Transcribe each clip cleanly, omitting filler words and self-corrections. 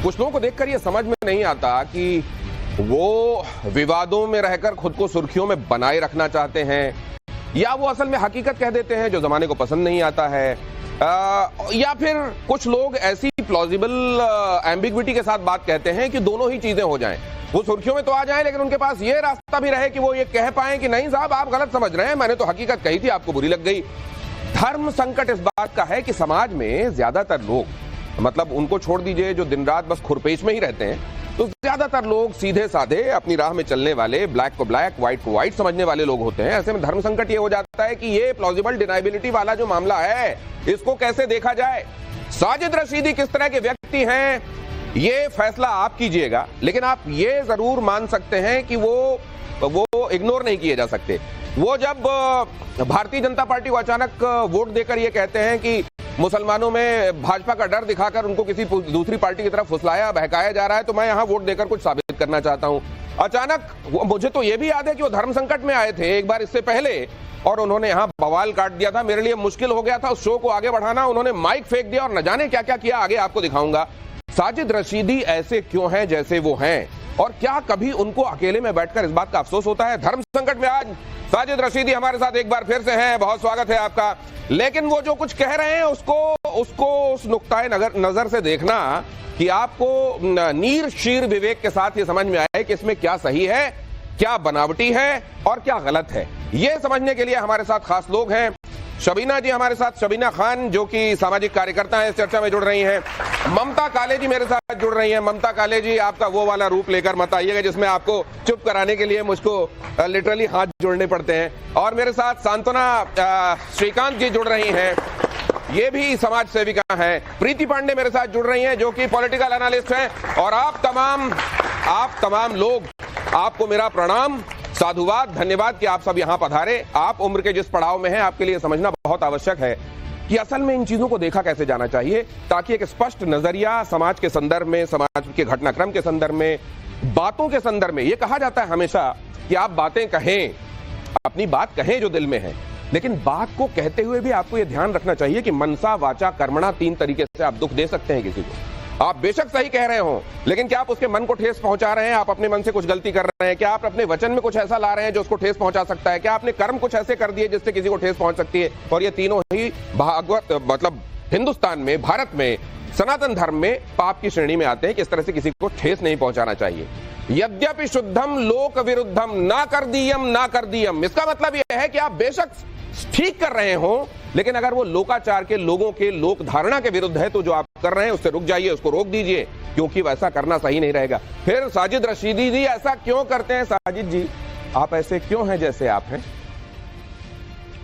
कुछ लोगों को देखकर ये समझ में नहीं आता कि वो विवादों में रहकर खुद को सुर्खियों में बनाए रखना चाहते हैं या वो असल में हकीकत कह देते हैं जो जमाने को पसंद नहीं आता है, या फिर कुछ लोग ऐसी प्लॉजिबल एम्बिग्विटी के साथ बात कहते हैं कि दोनों ही चीजें हो जाएं। वो सुर्खियों में तो आ जाएं लेकिन उनके पास ये रास्ता भी रहे कि वो ये कह पाएं कि नहीं साहब आप गलत समझ रहे हैं, मैंने तो हकीकत कही थी, आपको बुरी लग गई। धर्म संकट इस बात का है कि समाज में ज्यादातर लोग, मतलब उनको छोड़ दीजिए जो दिन रात बस खुरपेश में ही रहते हैं, तो ज्यादातर लोग सीधे साधे अपनी राह में चलने वाले, ब्लैक को ब्लैक व्हाइट को व्हाइट समझने वाले लोग होते हैं। ऐसे में धर्म संकट ये हो जाता है कि ये प्लॉजिबल डिनाइबिलिटी वाला जो मामला है इसको कैसे देखा जाए। साजिद रशीदी किस तरह के व्यक्ति हैं ये फैसला आप कीजिएगा, लेकिन आप ये जरूर मान सकते हैं कि वो इग्नोर नहीं किए जा सकते। वो जब भारतीय जनता पार्टी को अचानक वोट देकर ये कहते हैं कि मुसलमानों में भाजपा का डर दिखाकर उनको किसी दूसरी पार्टी की तरफ फुसलाया बहकाया जा रहा है, तो मैं यहां वोट देकर कुछ साबित करना चाहता हूं। अचानक मुझे तो यह भी याद है कि वो धर्म संकट में आए थे एक बार इससे पहले और उन्होंने यहां बवाल काट दिया था। मेरे लिए मुश्किल हो गया था उस शो को आगे बढ़ाना, उन्होंने माइक फेंक दिया और न जाने क्या क्या किया, आगे आपको दिखाऊंगा। साजिद रशीदी ऐसे क्यों हैं जैसे वो हैं, और क्या कभी उनको अकेले में बैठकर इस बात का अफसोस होता है? धर्म संकट में आज साजिद रशीदी हमारे साथ एक बार फिर से हैं, बहुत स्वागत है आपका। लेकिन वो जो कुछ कह रहे हैं उसको उस नुक्ताए नजर से देखना कि आपको नीर शीर विवेक के साथ ये समझ में आए कि इसमें क्या सही है, क्या बनावटी है और क्या गलत है। ये समझने के लिए हमारे साथ खास लोग हैं। शबीना जी हमारे साथ, शबीना खान जो कि सामाजिक कार्यकर्ता हैं, इस चर्चा में जुड़ रही हैं। ममता काले जी मेरे साथ जुड़ रही हैं। ममता काले जी, आपका वो वाला रूप लेकर मत आइएगा जिसमें आपको चुप कराने के लिए मुझको लिटरली हाथ जोड़ने पड़ते हैं। और मेरे साथ सांत्वना श्रीकांत जी जुड़ रही हैं, ये भी समाज सेविका हैं। प्रीति पांडे मेरे साथ जुड़ रही हैं जो कि पॉलिटिकल एनालिस्ट हैं। और आप तमाम लोग, आपको मेरा प्रणाम, साधुवाद, धन्यवाद कि आप सब यहां पधारे। आप उम्र के जिस पड़ाव में हैं, आपके लिए समझना बहुत आवश्यक है कि असल में इन चीजों को देखा कैसे जाना चाहिए, ताकि एक स्पष्ट नजरिया समाज के संदर्भ में, समाज के घटनाक्रम के संदर्भ में, बातों के संदर्भ में। यह कहा जाता है हमेशा कि आप बातें कहें, अपनी बात कहें जो दिल में है, लेकिन बात को कहते हुए भी आपको यह ध्यान रखना चाहिए कि मनसा वाचा कर्मणा 3 तरीके से आप दुख दे सकते हैं किसी को। आप बेशक सही कह रहे हो, लेकिन क्या आप उसके मन को ठेस पहुंचा रहे हैं? आप अपने मन से कुछ गलती कर रहे हैं? क्या आप अपने वचन में कुछ ऐसा ला रहे हैं जो उसको ठेस पहुंचा सकता है? क्या आपने कर्म कुछ ऐसे कर दिए जिससे किसी को ठेस पहुंच सकती है? और ये तीनों ही भागवत, मतलब हिंदुस्तान में, भारत में, सनातन धर्म में पाप की श्रेणी में आते हैं कि इस तरह से किसी को ठेस नहीं पहुंचाना चाहिए। यद्यपि शुद्धम लोक विरुद्धम ना कर दियम, इसका मतलब यह है कि आप बेशक ठीक कर रहे हो, लेकिन अगर वो लोकाचार के, लोगों के लोक धारणा के विरुद्ध है तो जो आप कर रहे हैं उससे रुक जाइए, उसको रोक दीजिए, क्योंकि वैसा करना सही नहीं रहेगा। फिर साजिद रशीदी जी ऐसा क्यों करते हैं? साजिद जी, आप ऐसे क्यों हैं जैसे आप हैं?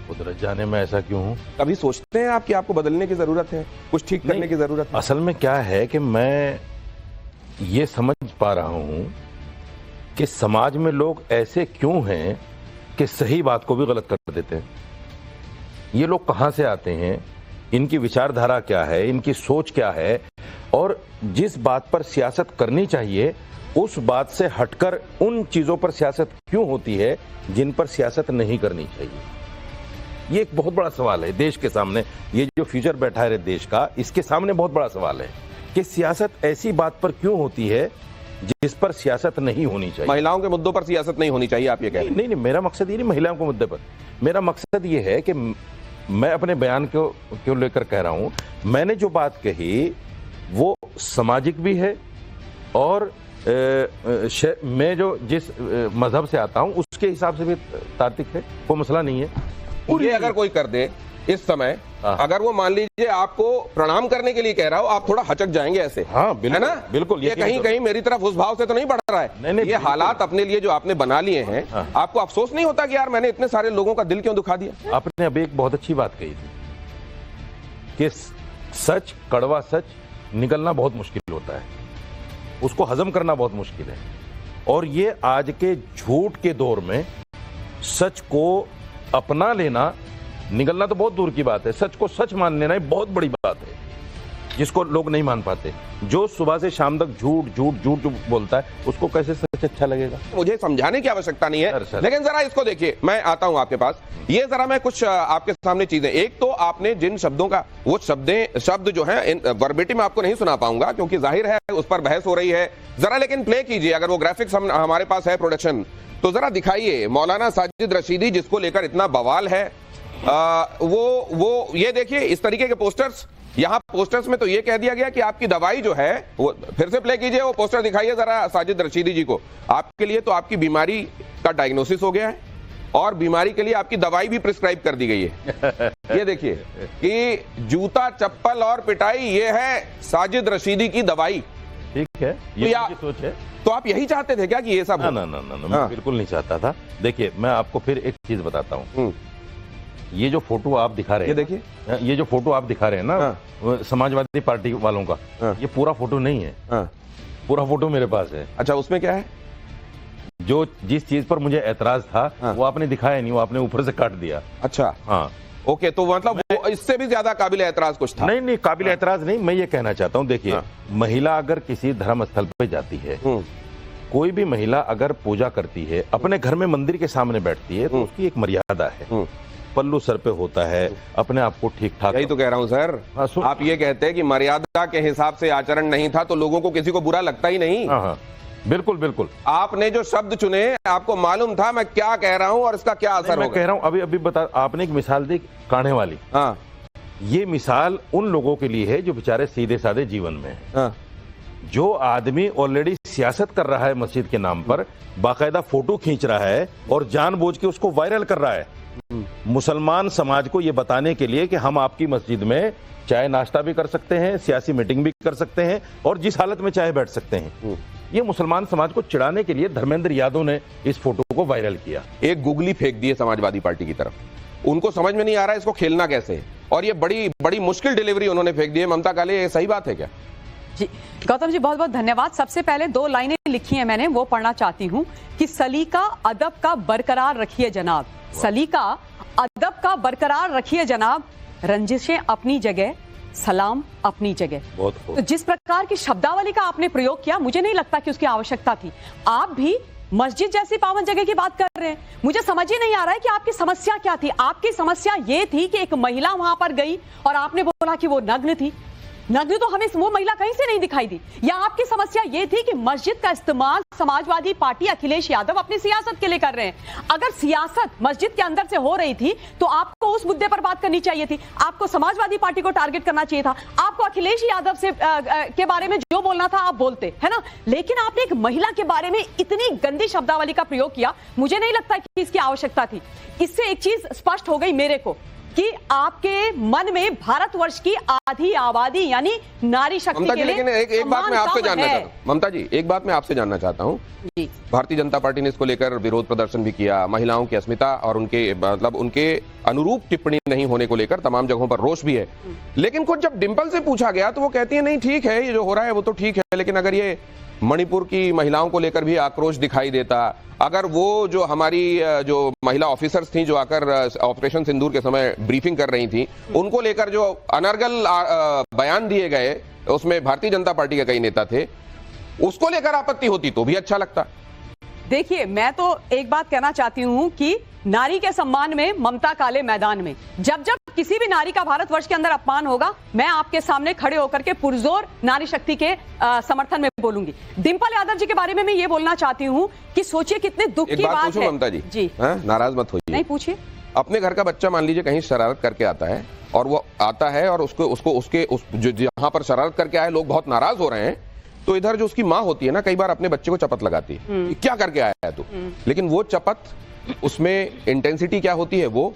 कुदरत जाने मैं ऐसा क्यों हूं। कभी सोचते हैं आप कि आपको बदलने की जरूरत है, कुछ ठीक करने की जरूरत है? असल में क्या है कि मैं ये समझ पा रहा हूं कि समाज में लोग ऐसे क्यों हैं कि सही बात को भी गलत कर देते हैं। ये लोग कहां से आते हैं, इनकी विचारधारा क्या है, इनकी सोच क्या है, और जिस बात पर सियासत करनी चाहिए उस बात से हटकर उन चीजों पर सियासत क्यों होती है जिन पर सियासत नहीं करनी चाहिए। ये एक बहुत बड़ा सवाल है देश के सामने। ये जो फ्यूचर बैठा है देश का, इसके सामने बहुत बड़ा सवाल है कि सियासत ऐसी बात पर क्यों होती है जिस पर सियासत नहीं होनी चाहिए। महिलाओं के मुद्दों पर सियासत नहीं होनी चाहिए, आप ये कह रहे हैं? नहीं, मेरा मकसद ये नहीं महिलाओं के मुद्दे पर। मेरा मकसद ये है कि मैं अपने बयान को क्यों लेकर कह रहा हूं, मैंने जो बात कही वो सामाजिक भी है और मैं जो जिस मजहब से आता हूं उसके हिसाब से भी तार्किक है, कोई मसला नहीं है। ये अगर कोई कर दे इस समय, अगर वो मान लीजिए आपको प्रणाम करने के लिए कह रहा हो, आप थोड़ा हचक जाएंगे ऐसे? हाँ, बिल्कुल, है ना? बिल्कुल। ये कहीं मेरी तरफ उस भाव से तो नहीं बढ़ रहा है। नहीं, ये हालात अपने लिए जो आपने बना लिए हैं, आपको अफसोस नहीं होता कि यार मैंने इतने सारे लोगों का दिल क्यों दुखा दिया? आपने अभी एक बहुत अच्छी बात कही थी कि सच, कड़वा सच निकलना बहुत मुश्किल होता है, उसको हजम करना बहुत मुश्किल है। और ये आज के झूठ के दौर में सच को अपना लेना, निकलना तो बहुत दूर की बात है, सच को सच मान लेना बहुत बड़ी बात है। जिसको लोग नहीं मान पाते। जो सुबह से शाम तक झूठ झूठ झूठ जो बोलता है उसको कैसे सच अच्छा लगेगा? मुझे समझाने की आवश्यकता नहीं है, सर। लेकिन जरा इसको देखिए, मैं आता हूं आपके पास, ये जरा मैं कुछ आपके सामने चीजें, एक तो आपने जिन शब्दों का, वो शब्द जो है वर्बेटिम आपको नहीं सुना पाऊंगा क्योंकि जाहिर है उस पर बहस हो रही है, जरा लेकिन प्ले कीजिए, अगर वो ग्राफिक्स हमारे पास है प्रोडक्शन, तो जरा दिखाइए। मौलाना साजिद रशीदी जिसको लेकर इतना बवाल है, वो ये देखिए इस तरीके के पोस्टर्स, यहां पोस्टर्स में तो ये कह दिया गया कि आपकी दवाई जो है, वो फिर से प्ले कीजिए, वो पोस्टर दिखाइए जरा साजिद रशीदी जी को, आपके लिए तो आपकी बीमारी का डायग्नोसिस हो गया है और बीमारी के लिए आपकी दवाई भी प्रिस्क्राइब कर दी गई है। ये देखिए कि जूता चप्पल और पिटाई, ये है साजिद रशीदी की दवाई। ठीक है, ये उनकी सोच है। तो आप यही चाहते थे क्या कि ये सब? ना, मैं बिल्कुल नहीं चाहता था। देखिए मैं आपको फिर एक चीज बताता हूँ, ये जो फोटो आप दिखा रहे हैं, ये देखिए, ये जो फोटो आप दिखा रहे हैं ना समाजवादी पार्टी वालों का, ये पूरा फोटो नहीं है, पूरा फोटो मेरे पास है। अच्छा, उसमें क्या है? जो जिस चीज पर मुझे ऐतराज था वो आपने दिखाया नहीं, वो आपने ऊपर से काट दिया। अच्छा, हाँ, ओके, तो मतलब वो इससे भी ज्यादा काबिल ऐतराज कुछ था? नहीं, काबिल ऐतराज नहीं। मैं ये कहना चाहता हूँ, देखिए महिला अगर किसी धर्म स्थल पे जाती है, कोई भी महिला अगर पूजा करती है, अपने घर में मंदिर के सामने बैठती है, तो उसकी एक मर्यादा है, पल्लू सर पे होता है, अपने आप को ठीक ठाक। यही तो कह रहा हूं सर। आप ये कहते हैं कि मर्यादा के हिसाब से आचरण नहीं था तो लोगों को किसी को बुरा लगता ही नहीं। हाँ, बिल्कुल। आपने जो शब्द चुने, आपको मालूम था मैं क्या कह रहा हूं और इसका क्या असर होगा। मैं कह रहा हूं, अभी बता, आपने एक मिसाल दी काढ़े वाली। हाँ, ये मिसाल उन लोगों के लिए है जो बेचारे सीधे साधे जीवन में है। हाँ। जो आदमी ऑलरेडी सियासत कर रहा है मस्जिद के नाम पर, बाकायदा फोटो खींच रहा है और जानबूझ के उसको वायरल कर रहा है, मुसलमान समाज को यह बताने के लिए कि हम आपकी मस्जिद में चाय नाश्ता भी कर सकते हैं, सियासी मीटिंग भी कर सकते हैं और जिस हालत में चाहे बैठ सकते हैं। ये मुसलमान समाज को चिढ़ाने के लिए धर्मेंद्र यादव ने इस फोटो को वायरल किया। एक गुगली फेंक दी है समाजवादी पार्टी की तरफ। उनको समझ में नहीं आ रहा है इसको खेलना कैसे है, और ये बड़ी मुश्किल डिलीवरी उन्होंने फेंक दी है। ममता काले, ये सही बात है क्या? जी गौतम जी, बहुत बहुत धन्यवाद। सबसे पहले 2 लाइनें लिखी हैं मैंने, वो पढ़ना चाहती हूँ कि सलीका अदब का बरकरार रखिए जनाब, सलीका अदब का बरकरार रखिए जनाब, रंजिशें अपनी जगह, सलाम अपनी जगह। तो जिस प्रकार की शब्दावली का आपने प्रयोग किया, मुझे नहीं लगता कि उसकी आवश्यकता थी। आप भी मस्जिद जैसी पावन जगह की बात कर रहे हैं, मुझे समझ ही नहीं आ रहा है कि आपकी समस्या क्या थी। आपकी समस्या ये थी कि एक महिला वहां पर गई और आपने बोला कि वो नग्न थी। नग्न तो हमें वो महिला कहीं से नहीं दिखाई दी। या आपकी समस्या ये थी कि मस्जिद का इस्तेमाल समाजवादी पार्टी अखिलेश यादव अपनी सियासत के लिए कर रहे हैं। अगर सियासत मस्जिद के अंदर से हो रही थी तो आपको उस मुद्दे पर बात करनी चाहिए थी, आपको समाजवादी पार्टी को टारगेट करना चाहिए था, आपको अखिलेश यादव से के बारे में जो बोलना था आप बोलते, है ना। लेकिन आपने एक महिला के बारे में इतनी गंदी शब्दावली का प्रयोग किया, मुझे नहीं लगता कि इसकी आवश्यकता थी। इससे एक चीज स्पष्ट हो गई मेरे को कि आपके मन में भारतवर्ष की आधी आबादी यानी नारी शक्ति के लिए लेकिन एक बात मैं आपसे जानना चाहता हूँ, ममता जी, एक बात मैं आपसे जानना चाहता हूँ। भारतीय जनता पार्टी ने इसको लेकर विरोध प्रदर्शन भी किया, महिलाओं की अस्मिता और उनके अनुरूप टिप्पणी नहीं होने को लेकर तमाम जगहों पर रोष भी है। लेकिन कुछ जब डिंपल से पूछा गया तो वो कहती है नहीं ठीक है, ये जो हो रहा है वो तो ठीक है, लेकिन अगर ये मणिपुर की महिलाओं को लेकर भी आक्रोश दिखाई देता, अगर वो जो हमारी जो महिला ऑफिसर्स थी जो आकर ऑपरेशन सिंदूर के समय ब्रीफिंग कर रही थी, उनको लेकर जो अनर्गल बयान दिए गए, उसमें भारतीय जनता पार्टी के कई नेता थे, उसको लेकर आपत्ति होती तो भी अच्छा लगता। देखिए, मैं तो एक बात कहना चाहती हूं कि नारी के सम्मान में ममता काले मैदान में, जब किसी भी नारी का भारतवर्ष के अंदर अपमान होगा, मैं आपके सामने खड़े होकर के पुरजोर नारी शक्ति के समर्थन में बोलूंगी। डिंपल यादव जी के बारे में मैं ये बोलना चाहती हूँ कि सोचिए कितने दुख की बात है। ममता जी, नाराज मत होइए। नहीं, पूछिए। अपने घर का बच्चा मान लीजिए कहीं शरारत करके आता है और वो आता है और उसके जहां पर शरारत करके आए लोग बहुत नाराज हो रहे हैं, तो इधर जो उसकी माँ होती है ना, कई बार अपने बच्चे को चपत लगाती है, क्या करके आया है तू। लेकिन वो चपत, उसमें इंटेंसिटी क्या होती है वो,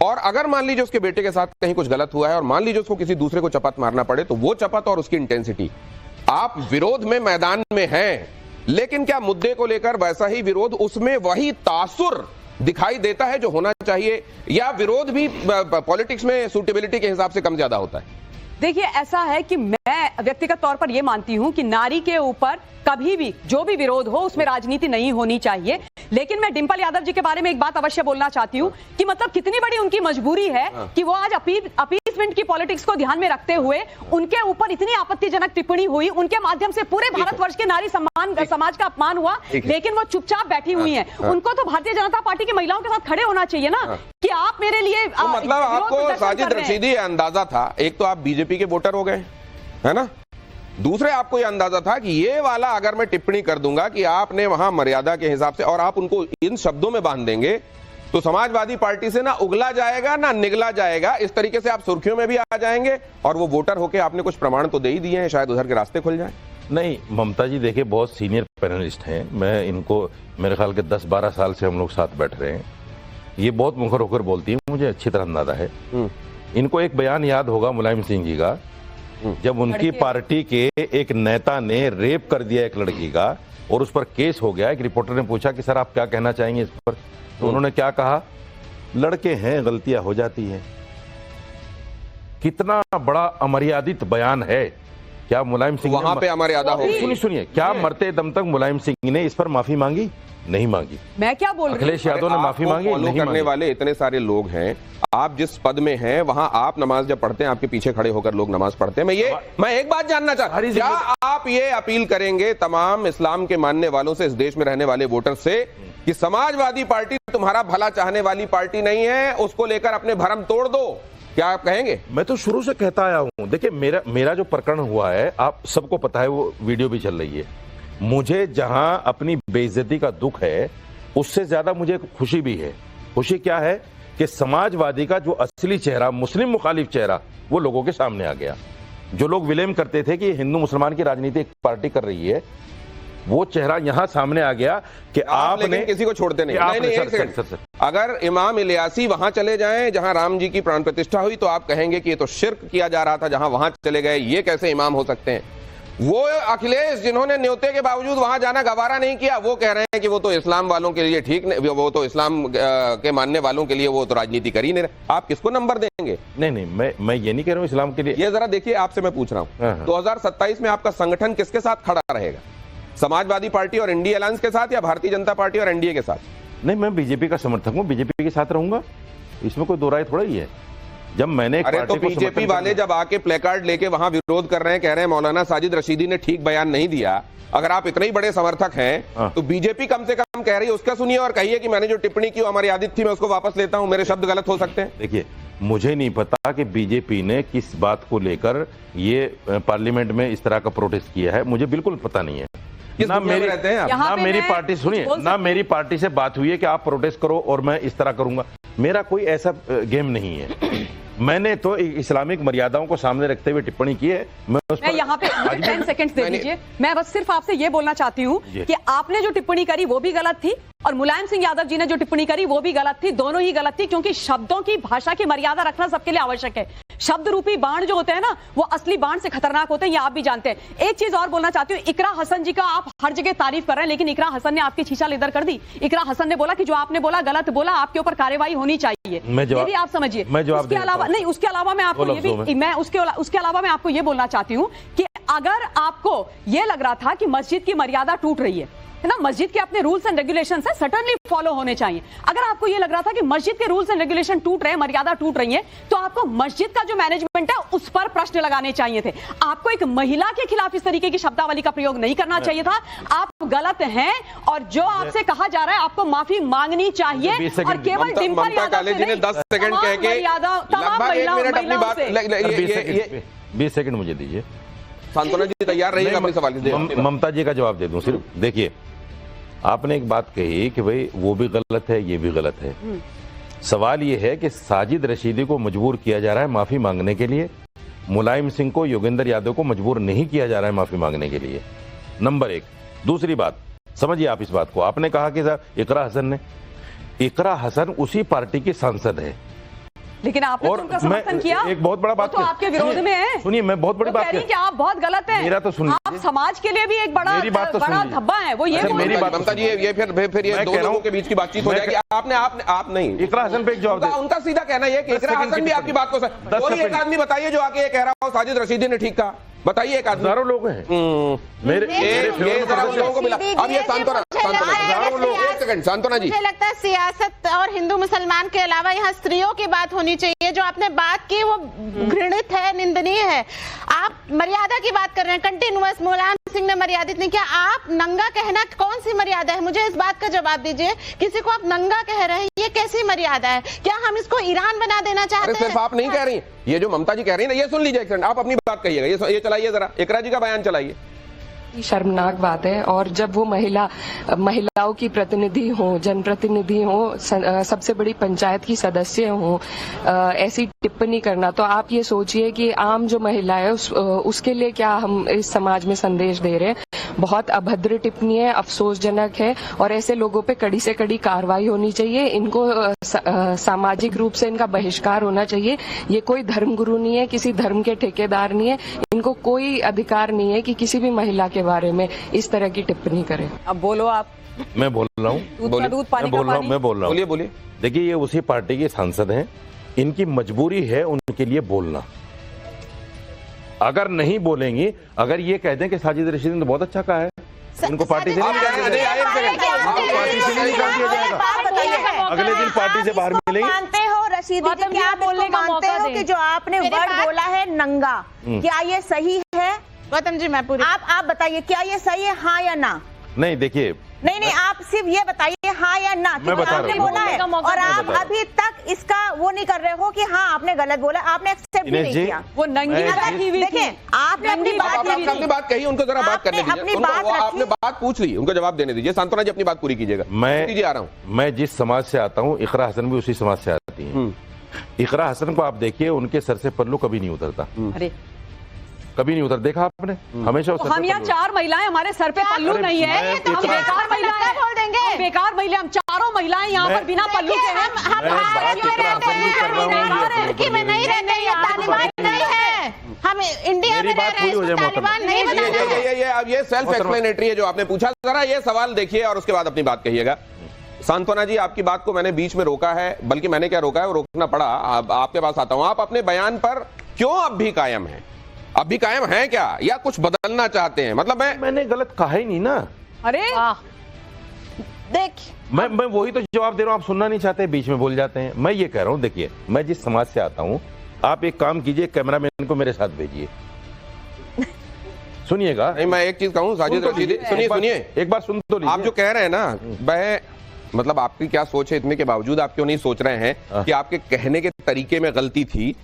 और अगर मान लीजिए उसके बेटे के साथ कहीं कुछ गलत हुआ है और मान लीजिए उसको किसी दूसरे को चपत मारना पड़े, तो वो चपत और उसकी इंटेंसिटी, आप विरोध में मैदान में हैं, लेकिन क्या मुद्दे को लेकर वैसा ही विरोध, उसमें वही तासुर दिखाई देता है जो होना चाहिए, या विरोध भी पॉलिटिक्स में सूटेबिलिटी के हिसाब से कम ज्यादा होता है? देखिए, ऐसा है कि मैं व्यक्तिगत तौर पर यह मानती हूं कि नारी के ऊपर कभी भी जो भी विरोध हो उसमें राजनीति नहीं होनी चाहिए। लेकिन मैं डिंपल यादव जी के बारे में एक बात अवश्य बोलना चाहती हूं कि मतलब कितनी बड़ी उनकी मजबूरी है कि वो आज अपील अपीजमेंट की पॉलिटिक्स को ध्यान में रखते हुए उनके ऊपर इतनी आपत्तिजनक टिप्पणी हुई, उनके माध्यम से पूरे भारतवर्ष के नारी समाज का अपमान हुआ, लेकिन वो चुपचाप बैठी हुई हैं। उनको तो भारतीय जनता पार्टी की महिलाओं के साथ खड़े होना चाहिए ना कि आप मेरे लिए तो मतलब आपको साजिद रशीदी अंदाजा था, एक तो आप बीजेपी के वोटर हो गए, है ना, दूसरे आपको यह अंदाजा था कि ये वाला अगर मैं टिप्पणी कर दूंगा कि आपने वहां मर्यादा के हिसाब से, और आप उनको इन शब्दों में बांध देंगे तो समाजवादी पार्टी से ना उगला जाएगा ना निगला जाएगा, इस तरीके से आप सुर्खियों में भी आ जाएंगे और वो वोटर होके आपने कुछ प्रमाण तो दे ही दिए हैं, शायद उधर के रास्ते खुल जाए। नहीं, ममता जी देखिए बहुत सीनियर पैनलिस्ट हैं, मैं इनको मेरे ख्याल के 10-12 साल से हम लोग साथ बैठ रहे हैं, ये बहुत मुखर होकर बोलती है, मुझे अच्छी तरह अंदाजा है। इनको एक बयान याद होगा मुलायम सिंह जी का, जब उनकी पार्टी के एक नेता ने रेप कर दिया एक लड़की का और उस पर केस हो गया, एक रिपोर्टर ने पूछा कि सर आप क्या कहना चाहेंगे इस पर, तो उन्होंने क्या कहा, लड़के हैं गलतियां हो जाती हैं। कितना बड़ा अमर्यादित बयान है। क्या मुलायम सिंह वहां पे अमर्यादा होगी? सुनिए, क्या मरते दम तक मुलायम सिंह ने इस पर माफी मांगी? नहीं मांगी। मैं क्या बोल रही हूं? अखिलेश यादव ने माफी मांगी? नहीं करने वाले इतने सारे लोग हैं, आप जिस पद में हैं वहां आप नमाज जब पढ़ते हैं आपके पीछे खड़े होकर लोग नमाज पढ़ते हैं। मैं एक बात जानना चाहता हूं, क्या आप ये अपील करेंगे तमाम इस्लाम के मानने वालों से, इस देश में रहने वाले वोटर से, कि समाजवादी पार्टी तुम्हारा भला चाहने वाली पार्टी नहीं है, उसको लेकर अपने भरम तोड़ दो? क्या आप कहेंगे? मैं तो शुरू से कहता आया हूं, देखिए मेरा जो प्रकरण हुआ है आप सबको पता है, वो वीडियो भी चल रही है। मुझे जहां अपनी बेइज्जती का दुख है उससे ज्यादा मुझे खुशी भी है। खुशी क्या है कि समाजवादी का जो असली चेहरा, मुस्लिम मुखालिफ चेहरा, वो लोगों के सामने आ गया। जो लोग विलेम करते थे कि हिंदू मुसलमान की राजनीति एक पार्टी कर रही है, वो चेहरा यहां सामने आ गया कि आपने किसी को छोड़ते नहीं। एक सेकंड, अगर इमाम इलियासी वहां चले जाएं जहां राम जी की प्राण प्रतिष्ठा हुई तो आप कहेंगे कि ये तो शिर्क किया जा रहा था, जहां वहां चले गए, ये कैसे इमाम हो सकते हैं? वो अखिलेश जिन्होंने न्योते के बावजूद वहां जाना गवारा नहीं किया, वो कह रहे हैं कि वो तो इस्लाम वालों के लिए ठीक नहीं, वो तो इस्लाम के मानने वालों के लिए वो तो राजनीति कर ही नहीं रहे। आप किसको नंबर देंगे? नहीं, मैं ये नहीं कह रहा हूं इस्लाम के लिए। ये जरा देखिए, आपसे मैं पूछ रहा हूं 2027 में आपका संगठन किसके साथ खड़ा रहेगा? समाजवादी पार्टी और एनडीए अलायंस के साथ या भारतीय जनता पार्टी और एनडीए के साथ? नहीं, मैं बीजेपी का समर्थक हूं, बीजेपी के साथ रहूंगा, इसमें कोई दो राय थोड़ा ही है। जब मैंने तो बीजेपी वाले जब आके प्लेकार्ड लेके वहां विरोध कर रहे हैं, कह रहे हैं मौलाना साजिद रशीदी ने ठीक बयान नहीं दिया, अगर आप इतने ही बड़े समर्थक हैं तो बीजेपी कम से कम कह रही है उसका सुनिए और कहिए कि मैंने जो टिप्पणी की हमारी आदत थी, मैं उसको वापस लेता हूं, मेरे शब्द गलत हो सकते हैं। देखिए, मुझे नहीं पता कि बीजेपी ने किस बात को लेकर ये पार्लियामेंट में इस तरह का प्रोटेस्ट किया है, मुझे बिल्कुल पता नहीं है। ना मेरी पार्टी, सुनिए, ना मेरी पार्टी से बात हुई है कि आप प्रोटेस्ट करो और मैं इस तरह करूंगा। मेरा कोई ऐसा गेम नहीं है। मैंने तो इस्लामिक मर्यादाओं को सामने रखते हुए टिप्पणी की है। मैं यहाँ पे 10 सेकंड्स दे दीजिए। मैं बस सिर्फ आपसे ये बोलना चाहती हूँ कि आपने जो टिप्पणी करी वो भी गलत थी और मुलायम सिंह यादव जी ने जो टिप्पणी करी वो भी गलत थी। दोनों ही गलत थी, क्योंकि शब्दों की, भाषा की मर्यादा रखना सबके लिए आवश्यक है। शब्द रूपी बाण जो होते हैं ना, वो असली बाण से खतरनाक होते हैं, ये आप भी जानते हैं। एक चीज और बोलना चाहती हूँ, इकरा हसन जी का आप हर जगह तारीफ कर रहे हैं, लेकिन इकरा हसन ने आपकी छीछा लेदर कर दी। इकरा हसन ने बोला कि जो आपने बोला गलत बोला, आपके ऊपर कार्रवाई होनी चाहिए, ये भी आप समझिए। उसके अलावा नहीं, उसके अलावा मैं आपको ये भी, मैं उसके अलावा मैं आपको ये बोलना चाहती हूँ कि अगर आपको ये लग रहा था कि मस्जिद की मर्यादा टूट रही है ना, मस्जिद के अपने रूल्स एंड रेगुलेशंस है, सर्टेनली फॉलो होने चाहिए। अगर आपको ये लग रहा था कि मस्जिद के रूल्स एंड रेगुलेशन टूट रहे हैं, मर्यादा टूट रही है, तो आपको मस्जिद का जो मैनेजमेंट है उस पर प्रश्न लगाने चाहिए थे। आपको एक महिला के खिलाफ इस तरीके की शब्दावली का प्रयोग नहीं करना चाहिए था। आप गलत हैं और जो आपसे कहा जा रहा है आपको माफी मांगनी चाहिए, और केवल डिंपल यादव से नहीं, 10 सेकंड कह के तमाम महिलाओं से। 20 सेकंड मुझे दीजिए। सांत्वना जी तैयार रहिएगा अपने सवाल के। ममता जी का जवाब दे दूं सिर्फ। देखिए, आपने एक बात कही कि भाई वो भी गलत है, ये भी गलत है। सवाल ये है कि साजिद रशीदी को मजबूर किया जा रहा है माफी मांगने के लिए, मुलायम सिंह को, योगेंद्र यादव को मजबूर नहीं किया जा रहा है माफी मांगने के लिए, नंबर एक। दूसरी बात, समझिए आप इस बात को, आपने कहा कि इकरा हसन ने, इकरा हसन उसी पार्टी की सांसद है, लेकिन आपने तो उनका समर्थन किया। एक बहुत बड़ा बात तो आपके विरोध में है। सुनिए, मैं बहुत बड़ी बात कह रही कि आप बहुत गलत हैं। मेरा तो सुनिए, आप समाज के लिए भी एक बड़ा धब्बा है, वो ये मेरी बात। ममता जी, ये फिर ये दो लोगों के बीच की बातचीत हो जाएगी। आप नहीं, इकरा हसन पे एक जवाब दे। उनका सीधा कहना है कि इकरा हसन भी आपकी बात को, कोई एक आदमी बताइए जो आके ये कह रहा हो साजिद रशीदी ने ठीक कहा, बताइए एक आदमी। हजारों लोग हैं मेरे जरा उन लोगों को मिला। अब ये सांत्वना, सेकंड सांत्वना जी। मुझे लगता है सियासत और हिंदू मुसलमान के अलावा यहाँ स्त्रियों की बात होनी चाहिए। जो आपने बात की वो घृणित है, निंदनीय है। आप मर्यादा की बात कर रहे हैं, कंटिन्यूअस। मुलायम सिंह ने मर्यादित नहीं किया। आप नंगा कहना कौन सी मर्यादा है? मुझे इस बात का जवाब दीजिए। किसी को आप नंगा कह रहे हैं, ये कैसी मर्यादा है? क्या हम इसको ईरान बना देना चाहते हैं? सिर्फ आप नहीं कह रही, ये जो ममता जी कह रही है ना, ये सुन लीजिए एक सेकंड, आप अपनी बात कहिएगा। ये चलाइए जरा, इकरा जी का बयान चलाइए। शर्मनाक बात है। और जब वो महिलाओं की प्रतिनिधि हो, जनप्रतिनिधि हो, सबसे बड़ी पंचायत की सदस्य हो, ऐसी टिप्पणी करना, तो आप ये सोचिए कि आम जो महिला है उसके लिए क्या हम इस समाज में संदेश दे रहे हैं। बहुत अभद्र टिप्पणी है, अफसोसजनक है, और ऐसे लोगों पे कड़ी से कड़ी कार्रवाई होनी चाहिए। इनको सामाजिक रूप से इनका बहिष्कार होना चाहिए। ये कोई धर्मगुरु नहीं है, किसी धर्म के ठेकेदार नहीं है। इनको कोई अधिकार नहीं है कि किसी भी महिला के बारे में इस तरह की टिप्पणी करें। अब बोलो आप। मैं बोल रहा हूँ, दूध का दूध, पानी का पानी। मैं बोल रहा हूँ। बोलिए। देखिए, ये उसी पार्टी के सांसद हैं, इनकी मजबूरी है उनके लिए बोलना। अगर नहीं बोलेंगी, अगर ये कह दें कि साजिद रशीदी ने तो बहुत अच्छा कहा है, इनको पार्टी से नहीं निकाल दिया जाएगा, अगले दिन पार्टी से बाहर मिलेंगे। मानते हो रशीदी जी, क्या आप बोलने का मानते हो कि जो आपने वर्ड बोला है नंगा, क्या ये सही है? गौतम जी, मैं पूरी आप बताइए, क्या ये सही है, हाँ या ना? नहीं, देखिए, नहीं, आप सिर्फ ये बताइए हाँ या ना, मैं बता आपने रहा हूं। बोला है और आप अभी तक इसका वो नहीं कर रहे हो कि हाँ आपने गलत बोला, आपने एक्सेप्ट नहीं किया। वो नंगी देखिए, आपने अपनी बात कही, उनको जरा बात करने दीजिए। आपने बात पूछ ली, उनको जवाब देने दीजिए। सांत्वना जी अपनी बात पूरी कीजिएगा। मैं आ रहा हूँ। मैं जिस समाज से आता हूँ, इकरा हसन भी उसी समाज से आती है। इकरा हसन को आप देखिए, उनके सर से पल्लू कभी नहीं उतरता। अरे कभी नहीं उतर, देखा आपने? हमेशा तो हम यहाँ 4 महिलाएं, हमारे सर पे पल्लू नहीं है, हम बेकार महिलाएं बोल देंगे। बेकार महिला, हम चारों महिलाएं यहाँ पर बिना पल्लू के हैं। हम तुर्की में नहीं रहते, ये तालिबान नहीं है। हम इंडिया में रह रहे हैं, तालिबान नहीं बना। अब ये सेल्फ एक्सप्लेनेटरी है जो आपने पूछा। जरा ये सवाल देखिए और उसके बाद अपनी बात कहिएगा। सांत्वना जी, आपकी बात को मैंने बीच में रोका है, बल्कि मैंने क्या रोका है, वो रोकना पड़ा। आपके पास आता हूं। आप अपने बयान पर क्यों अब भी कायम हैं? अब भी कायम हैं क्या, या कुछ बदलना चाहते हैं? मतलब मैंने गलत कहा ही नहीं ना। अरे देख, मैं वही तो जवाब दे रहा हूं, आप सुनना नहीं चाहते, बीच में बोल जाते हैं। मैं ये कह रहा हूं, देखिए, मैं जिस समाज से आता हूं, आप एक काम कीजिए, कैमरामैन को मेरे साथ भेजिए, सुनिएगा। नहीं, मैं एक चीज कहूं, साजिद रशीदी, सुनिए, एक बार सुन तो लीजिए। आप जो कह रहे हैं ना, वह मतलब आपकी क्या सोच है, इतने के बावजूद आप क्यों नहीं सोच रहे हैं कि आपके कहने के तरीके में गलती थी?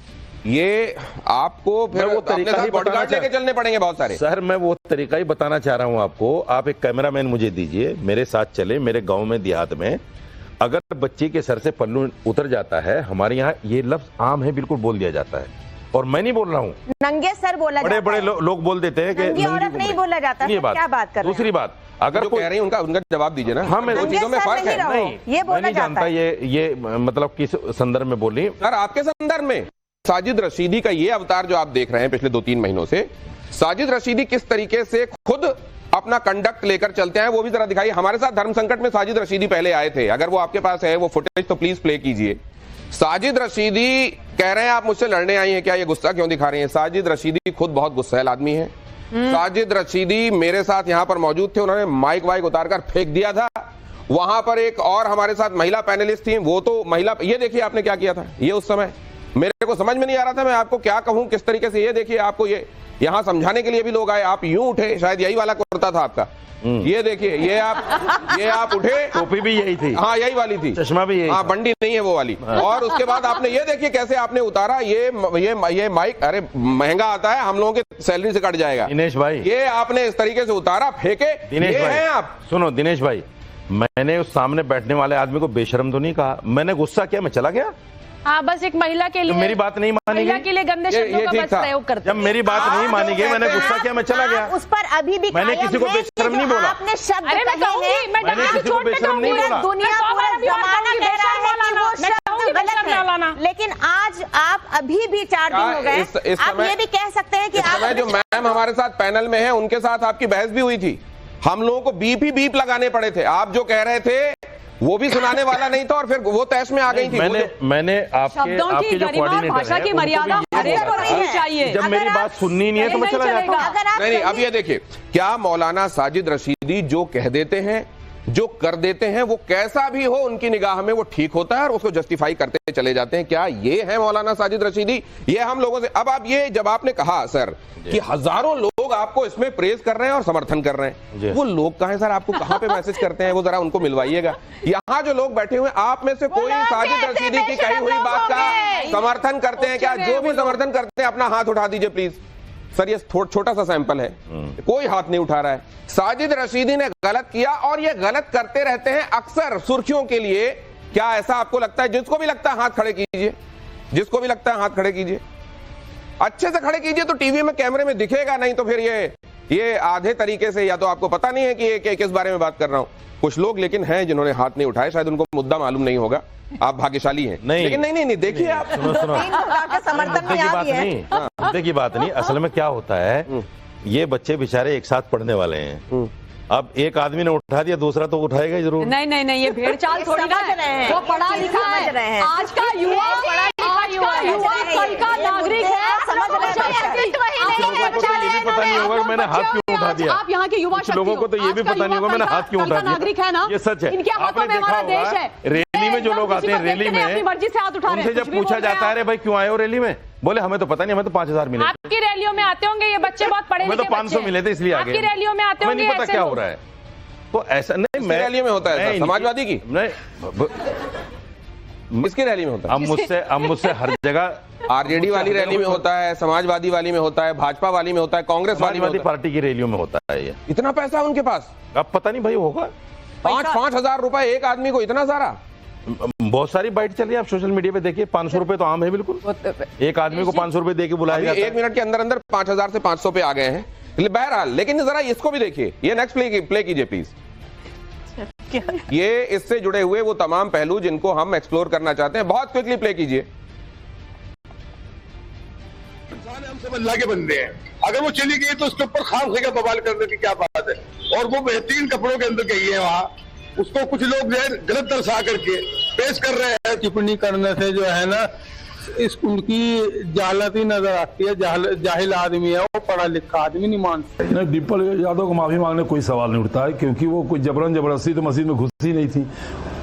ये आपको फिर वो अपने साथ बॉडीगार्ड लेके चलने पड़ेंगे बहुत सारे। सर, मैं वो तरीका ही बताना चाह रहा हूं आपको। आप एक कैमरामैन मुझे दीजिए, मेरे साथ चले, मेरे गांव में, देहात में, अगर बच्चे के सर से पल्लू उतर जाता है, हमारे यहाँ ये लफ्ज आम है, बिल्कुल बोल दिया जाता है। और मैं नहीं बोल रहा हूँ, नंगे सर बोला जाता है। बड़े लोग बोल देते हैं कि नंगी औरत नहीं बोला जाता है। क्या बात कर रहे हैं? दूसरी बात, अगर कह रही है उनका जवाब दीजिए ना। हाँ, मैं दो चीजों में फर्क है। नहीं, ये मैं नहीं जानता ये मतलब किस संदर्भ में बोली। सर, आपके संदर्भ में साजिद रशीदी का ये अवतार जो आप देख रहे हैं पिछले 2-3 महीनों से, साजिद रशीदी किस तरीके से खुद अपना कंडक्ट लेकर चलते हैं, वो भी जरा दिखाइए। हमारे साथ धर्म संकट में साजिद रशीदी पहले आए थे, अगर वो आपके पास है वो फुटेज तो प्लीज प्ले कीजिए। साजिद रशीदी कह रहे हैं आप मुझसे लड़ने आई हैं क्या, ये गुस्सा क्यों दिखा रही हैं? साजिद रशीदी खुद बहुत गुस्सैल आदमी है। साजिद रशीदी मेरे साथ यहां पर मौजूद थे, उन्होंने माइक वाइक उतारकर फेंक दिया था। वहां पर एक और हमारे साथ महिला पैनलिस्ट थी, वो तो महिला, ये देखिए आपने क्या किया था। ये उस समय मेरे को समझ में नहीं आ रहा था मैं आपको क्या कहूं, किस तरीके से। ये देखिए, आपको ये यहां समझाने के लिए भी लोग आए, आप यूं उठे, शायद यही वाला कुर्ता था आपका। ये देखिए, ये आप उठे, टोपी भी यही थी। हाँ, यही वाली थी, चश्मा भी यही। हाँ, बंडी नहीं है वो वाली। और उसके बाद आपने ये देखिए कैसे आपने उतारा ये माइक। अरे महंगा आता है, हम लोगों की सैलरी से कट जाएगा। दिनेश भाई, ये आपने इस तरीके से उतारा, फेंके। दिनेश भाई, हैं आप। सुनो दिनेश भाई, मैंने उस सामने बैठने वाले आदमी को बेशर्म तो नहीं कहा, मैंने गुस्सा किया, मैं चला गया। हाँ, बस एक महिला के लिए, मेरी बात नहीं मानी गई, के लिए गंदे शब्दों का बस प्रयोग करते हैं। जब मेरी बात नहीं मानी गई, मैंने गुस्सा किया, मैं चला गया। उस पर अभी भी मैंने किसी को बेशर्म नहीं बोला। आपने शब्द अरे मैं कहूंगी, मैं किसी को बेशर्म नहीं बोला। दुनिया पूरा जमाना कह रहा है कि वो शब्द गलत है, लेकिन आज आप अभी भी 4 दिन हो गए, आप ये भी कह सकते हैं कि आप जो मैम हमारे साथ पैनल में है, उनके साथ आपकी बहस भी हुई थी। हम लोगों को बीप ही बीप लगाने पड़े थे। आप जो कह रहे थे वो भी सुनाने वाला नहीं था, और फिर वो तैश में आ गई थी। मैंने आपके जो कोऑर्डिनेटर भाषा की मर्यादा हर एक को रखनी चाहिए। जब मेरी बात सुननी नहीं है तो मैं चला जाता हूं। नहीं, अब ये देखिए, क्या मौलाना साजिद रशीदी जो कह देते हैं जो कर देते हैं वो कैसा भी हो उनकी निगाह में वो ठीक होता है और उसको जस्टिफाई करते चले जाते हैं। क्या ये है मौलाना साजिद रशीदी? ये हम लोगों से अब आप ये जब आपने कहा सर कि हजारों लोग आपको इसमें प्रेज कर रहे हैं और समर्थन कर रहे हैं, वो लोग कहां हैं सर? आपको कहां पे मैसेज करते हैं वो जरा उनको मिलवाइएगा। यहाँ जो लोग बैठे हुए हैं आप में से कोई साजिद रशीदी की कही हुई बात का समर्थन करते हैं क्या? जो भी समर्थन करते हैं अपना हाथ उठा दीजिए प्लीज। सर ये छोटा सा सैंपल है, कोई हाथ नहीं उठा रहा है। साजिद रशीदी ने गलत किया और ये गलत करते रहते हैं अक्सर सुर्खियों के लिए। क्या ऐसा आपको लगता है? जिसको भी लगता है हाथ खड़े कीजिए, जिसको भी लगता है हाथ खड़े कीजिए, अच्छे से खड़े कीजिए तो टीवी में कैमरे में दिखेगा, नहीं तो फिर ये आधे तरीके से या तो आपको पता नहीं है कि ये किस बारे में बात कर रहा हूं। कुछ लोग लेकिन हैं जिन्होंने हाथ नहीं उठाए, शायद उनको मुद्दा मालूम नहीं होगा, आप भाग्यशाली हैं। नहीं, लेकिन नहीं देखिए आप सुनो मुद्दे की बात नहीं। असल में क्या होता है, ये बच्चे बेचारे एक साथ पढ़ने वाले हैं। अब एक आदमी ने उठा दिया, दूसरा तो उठाएगा ही जरूर। नहीं ये भेड़ चाल थोड़ी ना है, वो पढ़ा लिखा है। आज का युवा कल का नागरिक है। ये भी पता नहीं होगा मैंने हाथ क्यों उठा दिया। आप यहाँ के युवा लोगों को तो ये भी पता नहीं होगा मैंने हाथ क्यों उठा दिया। नागरिक है ना, ये सच है। इनके हाथों में हमारा देश है। रैली में जो लोग आते हैं, रैली में अपनी मर्जी से हाथ उठा रहे हैं। उनसे जब पूछा जाता है, अरे भाई क्यों आए हो रैली में, बोले हमें तो पता नहीं, हमें तो 5000 मिले। आपकी रैलियों में आते होंगे ये बच्चे, बहुत पढ़े लिखे हमें तो 500 मिले थे इसलिए आ गए। आपकी रैलियों में आते होंगे, नहीं पता क्या हो रहा है। तो ऐसा नहीं, मैं रैली में होता है समाजवादी की नहीं, इसकी रैली में होता है। अब मुझसे हर जगह आरजेडी वाली रैली में होता है, समाजवादी वाली में होता है, भाजपा वाली में होता है, कांग्रेस वाली पार्टी की रैलियों में होता है। ये इतना पैसा है उनके पास? अब पता नहीं भाई होगा। 5,000 रुपए एक आदमी को, इतना सारा? बहुत सारी बाइट चल रही है, आप सोशल मीडिया पे देखिए। 500 रुपए तो आम है बिल्कुल। एक आदमी को 500 रुपए दे के बुलाया जाता है। 1 मिनट के अंदर अंदर 5,000 से 500 पे आ गए हैं। बहरहाल, लेकिन जरा इसको भी देखिए, ये नेक्स्ट प्ले कीजिए प्लीज। ये इससे जुड़े हुए वो तमाम पहलू जिनको हम एक्सप्लोर करना चाहते हैं, बहुत क्विकली प्ले कीजिए। हम सब अल्लाह के बंदे हैं, अगर वो चली गई तो उसके ऊपर खाम खाएगा बवाल करने की क्या बात है। और वो बेहतरीन कपड़ों के अंदर गई है वहाँ, उसको कुछ लोग गलत दर्शा करके पेश कर रहे हैं। टिप्पणी करने से जो है ना, इस उनकी जहालत ही नजर आती है। जाहिल आदमी है वो, पढ़ा लिखा आदमी नहीं मानता। नहीं, डिम्पल यादव को माफी मांगने कोई सवाल नहीं उठता है, क्योंकि वो कोई जबरदस्ती तो मस्जिद में घुसी नहीं थी।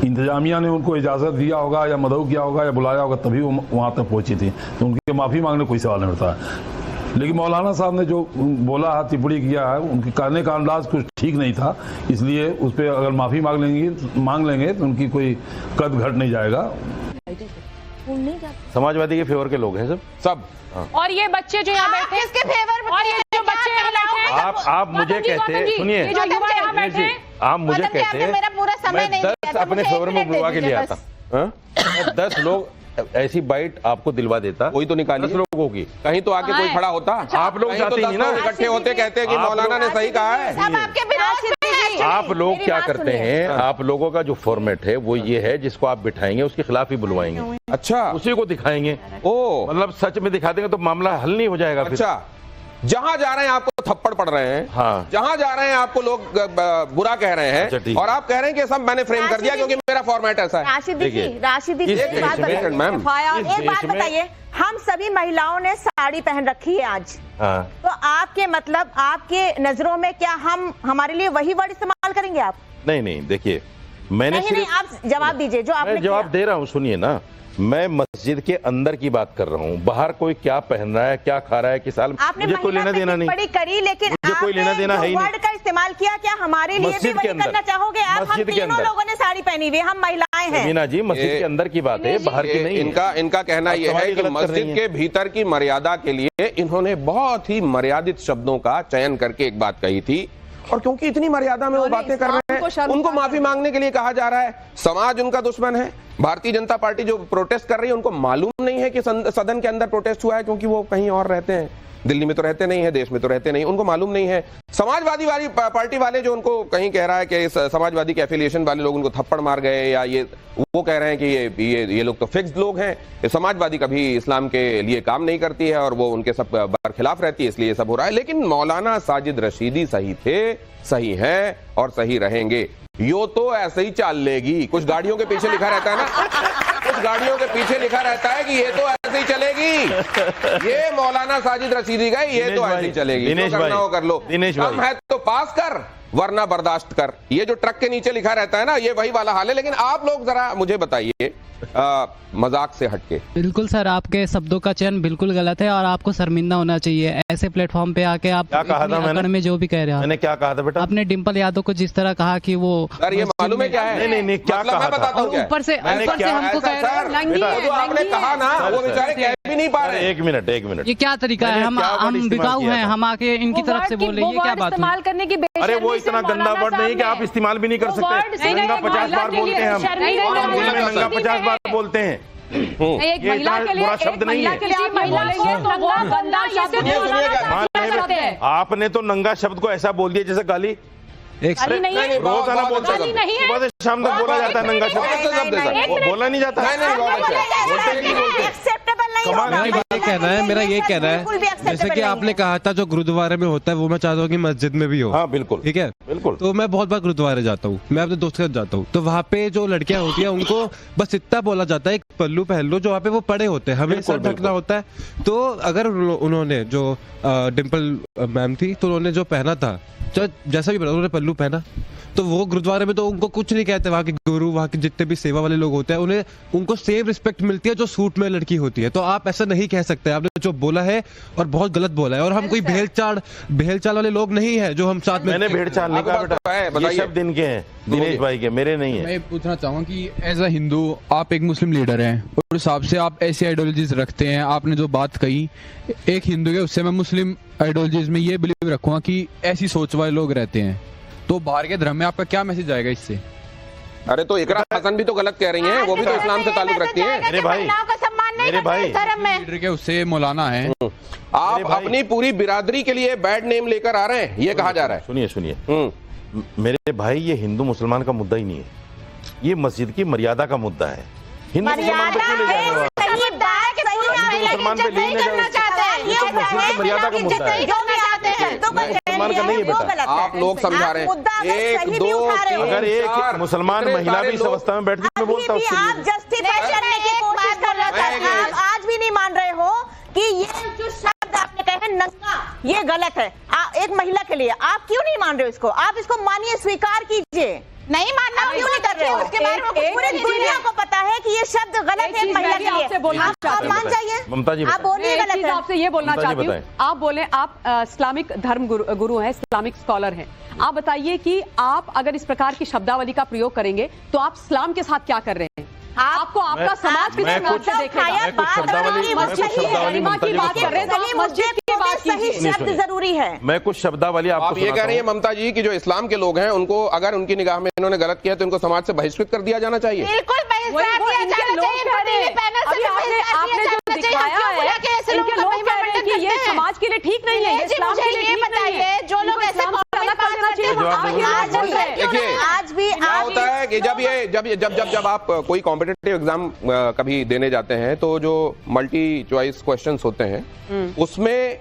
इंतजामिया ने उनको इजाजत दिया होगा या मदऊ किया होगा या बुलाया होगा, तभी वो वहां तक पहुंची थी। तो उनकी माफी मांगने कोई सवाल नहीं उठता है। लेकिन मौलाना साहब ने जो बोला है, टिप्पणी किया है, उनके कहने का अंदाज कुछ ठीक नहीं था, इसलिए उस पर अगर माफी मांग लेंगे तो उनकी कोई कद घट नहीं जाएगा। समाजवादी के फेवर के लोग हैं सब। और ये बच्चे जो यहाँ बैठे, किसके फेवर? और ये जो बच्चे यहाँ बैठे, आप मुझे कहते, सुनिए, जो युवा यहाँ बैठे, आप मुझे कहते, मेरा पूरा समय नहीं 10 अपने फेवर में बुलवा के ले आता। 10 लोग ऐसी बाइट आपको दिलवा देता, कोई तो निकालिए। 10 लोगों की कहीं तो आके कोई खड़ा होता। आप लोग जाते ही ना, इकट्ठे होते, कहते हैं कि मौलाना ने सही कहा है। आप लोग क्या करते हैं, आप लोगों का जो फॉर्मेट है वो ये है, जिसको आप बिठाएंगे उसके खिलाफ ही बुलवाएंगे। अच्छा, उसी को दिखाएंगे। ओ मतलब सच में दिखा देंगे तो मामला हल नहीं हो जाएगा। अच्छा, जहां जा रहे हैं आपको थप्पड़ पड़ रहे हैं, हाँ, जहां जा रहे हैं आपको लोग बुरा कह रहे हैं, और आप कह रहे हैं कि सब मैंने फ्रेम कर दिया क्योंकि मेरा फॉर्मेट ऐसा है। राशिदी जी एक बात बताइए, हम सभी महिलाओं ने साड़ी पहन रखी है आज, हाँ, तो आपके मतलब आपके नजरों में क्या हम हमारे लिए वही वर्ड इस्तेमाल करेंगे आप? नहीं, देखिए मैंने नहीं, आप जवाब दीजिए जो आपने जवाब दे रहा हूँ। सुनिए ना, मैं मस्जिद के अंदर की बात कर रहा हूँ, बाहर कोई क्या पहन रहा है, क्या खा रहा है, किस हाल में, मुझे कोई लेना देना नहीं। बड़ी करी, लेकिन मुझे कोई लेना देना है ही नहीं। वर्ड का इस्तेमाल किया, क्या हमारे लिए भी वही करना चाहोगे आप? हम तीनों लोगों ने साड़ी पहनी हुई, हम महिलाएं हैं। मीना जी, मस्जिद के अंदर की बात है, बाहर की नहीं। इनका कहना यह है कि मस्जिद के भीतर की मर्यादा के लिए इन्होंने बहुत ही मर्यादित शब्दों का चयन करके एक बात कही थी, और क्योंकि इतनी मर्यादा में वो बातें कर रहे हैं, उनको माफी मांगने के लिए कहा जा रहा है। समाज उनका दुश्मन है। भारतीय जनता पार्टी जो प्रोटेस्ट कर रही है, उनको मालूम नहीं है कि सदन के अंदर प्रोटेस्ट हुआ है, क्योंकि वो कहीं और रहते हैं, दिल्ली में तो रहते नहीं है, देश में तो रहते नहीं, उनको मालूम नहीं है। समाजवादी वाली पार्टी वाले जो उनको कहीं कह रहा है कि समाजवादी के एफिलिएशन वाले लोग उनको थप्पड़ मार गए, या ये वो कह रहे हैं कि ये लोग तो फिक्स्ड लोग हैं, ये समाजवादी कभी इस्लाम के लिए काम नहीं करती है और वो उनके सब बरखिलाफ रहती है, इसलिए ये सब हो रहा है। लेकिन मौलाना साजिद रशीदी सही थे, सही हैं और सही रहेंगे। यो तो ऐसे ही चाल लेगी। कुछ गाड़ियों के पीछे लिखा रहता है ना, कुछ गाड़ियों के पीछे लिखा रहता है कि ये तो ऐसे ही चलेगी, ये मौलाना साजिद रशीदी गए, ये तो ऐसे ही चलेगी, जो करना हो कर लो, हम है तो पास कर, वरना बर्दाश्त कर। ये जो ट्रक के नीचे लिखा रहता है ना, ये वही वाला हाल है। लेकिन आप लोग जरा मुझे बताइए मजाक से हटके। बिल्कुल सर, आपके शब्दों का चयन बिल्कुल गलत है और आपको शर्मिंदा होना चाहिए ऐसे प्लेटफॉर्म पे आके। आप क्या कहा था मैंने? में जो भी कह रहे हैं, मैंने क्या कहा था बेटा? आपने डिम्पल यादव को जिस तरह कहा कि वो सर ये मालूम है क्या है? नहीं क्या मतलब कहा मैं बताता हूँ क्या है? ऊपर से हमको कह रहे हैं नंगी है, जो आपने नंगी कहा है। ना, वो बेचारे कह भी नहीं पा रहे। एक मिनट ये क्या तरीका है? हम बिकाऊ हैं, हम आके इनकी तरफ से बोले, ये क्या बात इस्तेमाल है? करने की अरे वो इतना गंदा वर्ड नहीं कि आप इस्तेमाल भी नहीं कर सकते। नंगा 50 बार बोलते हैं हम, नंगा 50 बार बोलते हैं। एक ये महिला के लिए, बुरा शब्द नहीं है। आपने तो नंगा शब्द को ऐसा बोल दिया जैसे गाली। रोजाना बोलते हैं, सुबह से शाम तक बोला जाता है नंगा शब्द। बोला नहीं जाता, मेरा ये कहना है जैसे कि आपने कहा था जो गुरुद्वारे में होता है वो मैं चाहता हूँ कि मस्जिद में भी हो। हाँ बिल्कुल, ठीक है, बिल्कुल। तो मैं बहुत बार गुरुद्वारे जाता हूँ, मैं अपने दोस्त के साथ जाता हूँ, तो वहाँ पे जो लड़कियां होती है उनको बस इतना बोला जाता है एक पल्लू पहन लो, जो वहाँ पे वो पड़े होते हैं, हमें सर ढकना होता है। तो अगर उन्होंने जो डिम्पल मैम थी, तो उन्होंने जो पहना था, जैसा भी उन्होंने पल्लू पहना, तो वो गुरुद्वारे में तो उनको कुछ नहीं कहते। वहाँ के गुरु, वहाँ के जितने भी सेवा वाले लोग होते हैं, उन्हें उनको सेम रिस्पेक्ट मिलती है जो सूट में लड़की होती है। तो आप ऐसा नहीं कह सकते, आपने जो बोला है और बहुत गलत बोला है। और हम कोई भेलचाल वाले लोग नहीं है जो हम साथ में। मैंने भेड़चाल नहीं कहा बेटा, ये शब्द इनके हैं, दिनेश भाई के, मेरे नहीं है। मैं पूछना चाहूंगा कि एज अ हिंदू आप एक मुस्लिम लीडर हैं और उस हिसाब से आप ऐसी आइडियोलॉजीज रखते हैं। आपने जो बात कही एक हिंदू के, उससे मैं मुस्लिम आइडियोलॉजीज में ये बिलीव रखूंगा कि ऐसी सोच वाले लोग रहते हैं, तो बाहर के धर्म में आपका क्या मैसेज आएगा इससे? अरे तो इकरा हसन भी तो गलत कह रही हैं, वो भी तो इस्लाम से ताल्लुक रखती हैं। मेरे भाई धर्म में लीडर के उससे मौलाना है। आप अपनी पूरी बिरादरी के लिए बैड नेम लेकर आ रहे हैं, ये कहा जा रहा है। सुनिए मेरे भाई, ये हिंदू मुसलमान का मुद्दा ही नहीं है, ये मस्जिद की मर्यादा का मुद्दा है। हिंदू मुसलमान पे क्यों ले जा रहे हो आप? मुसलमान पे ले जाना चाहते हैं, ये तो मस्जिद की मर्यादा का मुद्दा है, मुसलमान का नहीं है बेटा। आप लोग समझा रहे हैं, एक दो तीन, अगर एक मुसलमान महिला भी इस अवस्था में बैठती मैं बोलता हूँ आप जस्टिफाई करने की कोशिश कर रहे थे, आप आज भी नहीं मान रहे हो कि ये जो शब्द आपने कहे नंगा, ये गलत है एक महिला के लिए। आप क्यों नहीं मान रहे हो इसको? आप इसको मानिए, स्वीकार कीजिए। नहीं मानना क्यों नहीं कर रहे हो? उसके बारे में पूरी दुनिया को पता है कि ये शब्द गलत है एक महिला के लिए। आप मान जाइए, ममता जी, आप बोलिए गलत है। आपसे ये बोलना चाहती हूँ, आप बोले आप इस्लामिक धर्म गुरु हैं, इस्लामिक स्कॉलर हैं, आप बताइए कि आप अगर इस प्रकार की शब्दावली का प्रयोग करेंगे तो आप इस्लाम के साथ क्या कर रहे हैं? आपको आपका समाज किस नजर से देखेगा? सही शब्द जरूरी है। मैं कुछ शब्दावली आपको आप ये कह रही हैं ममता जी कि जो इस्लाम के लोग हैं उनको अगर उनकी निगाह में इन्होंने गलत किया तो इनको समाज से बहिष्कृत कर दिया जाना चाहिए। बिल्कुल बहिष्कार किया जाना चाहिए। आपने जो दिखाया है, इनके लोग कह रहे हैं कि ये समाज के लिए ठीक नहीं है, इस्लाम के लिए ठीक नहीं है। जो लोग ऐसे देखिए, आज भी क्या होता है कि जब आप कोई कॉम्पिटिटिव एग्जाम कभी देने जाते हैं तो जो मल्टी चॉइस क्वेश्चंस होते हैं उसमें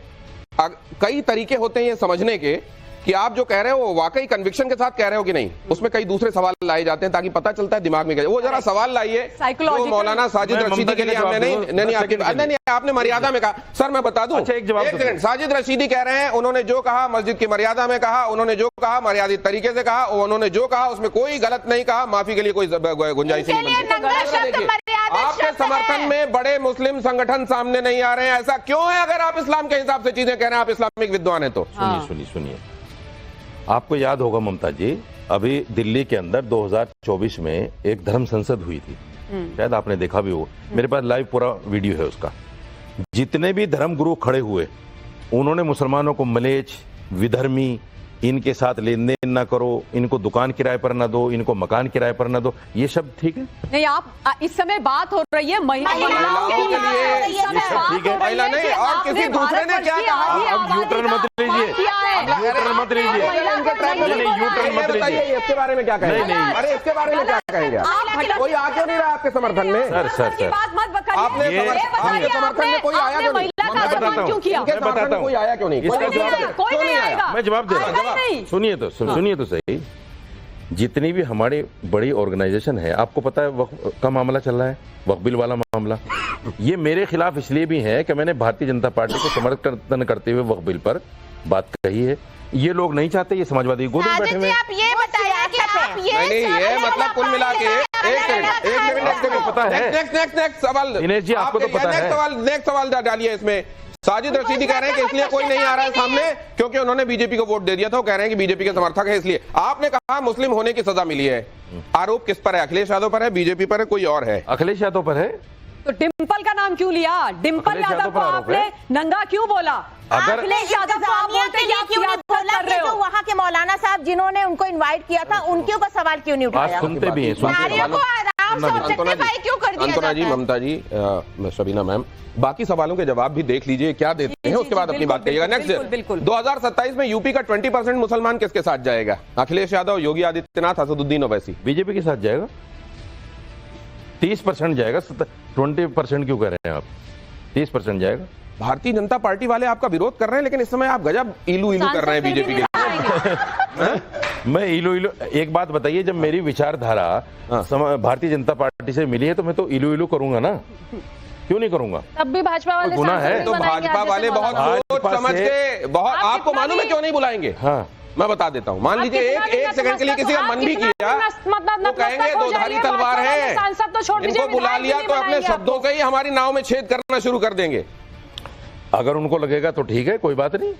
कई तरीके होते हैं ये समझने के कि आप जो कह रहे हो वाकई कन्विक्शन के साथ कह रहे हो कि नहीं। उसमें कई दूसरे सवाल लाए जाते हैं ताकि पता चलता है दिमाग में क्या। वो जरा सवाल लाइए जो मौलाना साजिद रशीदी के लिए हमने नहीं आपने मर्यादा में कहा। सर मैं बता दूं, एक सेकंड, साजिद रशीदी कह रहे हैं उन्होंने जो कहा मस्जिद की मर्यादा में कहा, उन्होंने जो कहा मर्यादित तरीके से कहा, उन्होंने जो कहा उसमें कोई गलत नहीं कहा, माफी के लिए कोई गुंजाइश नहीं बनती। आपके समर्थन में बड़े मुस्लिम संगठन सामने नहीं आ रहे हैं, ऐसा क्यों है? अगर आप इस्लाम के हिसाब से चीजें कह रहे हैं, आप इस्लामिक विद्वान है तो। सुनिए, आपको याद होगा ममता जी, अभी दिल्ली के अंदर 2024 में एक धर्म संसद हुई थी, शायद आपने देखा भी हो, मेरे पास लाइव पूरा वीडियो है उसका। जितने भी धर्म गुरु खड़े हुए उन्होंने मुसलमानों को मलेच्छ, विधर्मी, इनके साथ लेन देन ना करो, इनको दुकान किराए पर ना दो, इनको मकान किराए पर ना दो, ये शब्द ठीक है? नहीं, आप इस समय बात हो रही है महिलाओं के लिए, ठीक है, महिला नहीं और किसी दूसरे ने क्या कहा? अब यूटर्न मत लीजिए, यूटर्न मत लीजिए, यूटर्न मत लीजिए। इसके बारे में क्या कहेंगे? नहीं, अरे इसके बारे में क्या कहेंगे? कोई आ क्यों नहीं रहा आपके समर्थन में? सर आपने समर्थन में कोई आया क्यों नहीं? मैं बताता हूँ, कोई आया क्यों नहीं? कोई नहीं आएगा। मैं जवाब दे रहा हूँ, सुनिए तो सही। जितनी भी हमारी बड़ी ऑर्गेनाइजेशन है, आपको पता है वक्फ का मामला चल रहा है, वक्फ बिल वाला मामला, ये मेरे खिलाफ इसलिए भी है कि मैंने भारतीय जनता पार्टी को समर्थन करते हुए वक्फ बिल पर बात कही है। ये लोग नहीं चाहते, ये समाजवादी गोद में बैठे साजिद हुए जी, हैं। आप ये बताइए कि आप ये नहीं ये मतलब कुल मिला के पता है। नेक्स्ट सवाल दिनेश जी, आपको तो पता है। नेक्स्ट सवाल डालिए इसमें। साजिद रशीदी कह रहे हैं कि इसलिए कोई नहीं आ रहा है सामने क्योंकि उन्होंने बीजेपी को वोट दे दिया था। वो कह रहे हैं कि बीजेपी के समर्थक है इसलिए। आपने कहा मुस्लिम होने की सजा मिली है, आरोप किस पर है? अखिलेश यादव पर है, बीजेपी पर है, कोई और है? अखिलेश यादव पर है। तो डिंपल का नाम क्यों लिया? डिंपल अखिलेश यादव यादव को पर आरोप आपने है। नंगा क्यों बोला? अगर अखिलेश यादव को आप बोलते हैं कि आप क्यों नहीं सियासत बोला कर कि रहे जो हो? वहाँ के मौलाना साहब जिन्होंने उनको इनवाइट किया था उनके ऊपर सवाल क्यों नहीं आज उठाया? सुनते भी हैं, नारियों को आराम से ऑब्जेक्टिफाई क्यों कर दिया अंतोना जी, जाता है? ममता जी, शबीना मैम, बाकी सवालों के जवाब भी देख लीजिए क्या देते हैं, उसके बाद अपनी बात करिएगा। नेक्स्ट 2027 में यूपी का 20% मुसलमान किसके साथ जाएगा? अखिलेश यादव, योगी आदित्यनाथ, असदुद्दीन ओवैसी? बीजेपी के साथ जाएगा। 30% जाएगा, 20% क्यों कह रहे हैं आप? 30% जाएगा। भारतीय जनता पार्टी वाले आपका विरोध कर रहे हैं, लेकिन इस समय आप गजब इलू इलू कर रहे हैं बीजेपी के। मैं इलू इलू, एक बात बताइए, जब मेरी विचारधारा भारतीय जनता पार्टी से मिली है तो मैं तो इलू इलू करूंगा ना, क्यों नहीं करूंगा? तब भी भाजपा वाले गुनाह है? तो भाजपा वाले बहुत सोच समझ के बहुत, आपको मालूम है क्यों नहीं बुलाएंगे? हाँ, मैं बता देता हूँ। मान लीजिए एक सेकंड के लिए किसी का मन भी किया तो कहेंगे दोधारी तलवार है, इनको बुला लिया तो अपने शब्दों से ही हमारी नाव में छेद करना शुरू कर देंगे। अगर उनको लगेगा तो ठीक है, कोई बात नहीं।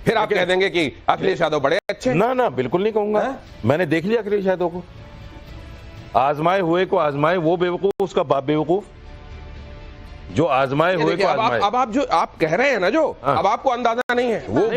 फिर आप कह देंगे कि अखिलेश यादव बड़े अच्छे। ना ना, बिल्कुल नहीं कहूंगा। मैंने देख लिया अखिलेश यादव को, आजमाए हुए को आजमाए, वो बेवकूफ, उसका बाप बेवकूफ। जो आजमाए हुए को आजमाए। अब आप जो आप कह रहे हैं ना, जो अब आपको अंदाजा नहीं है, वो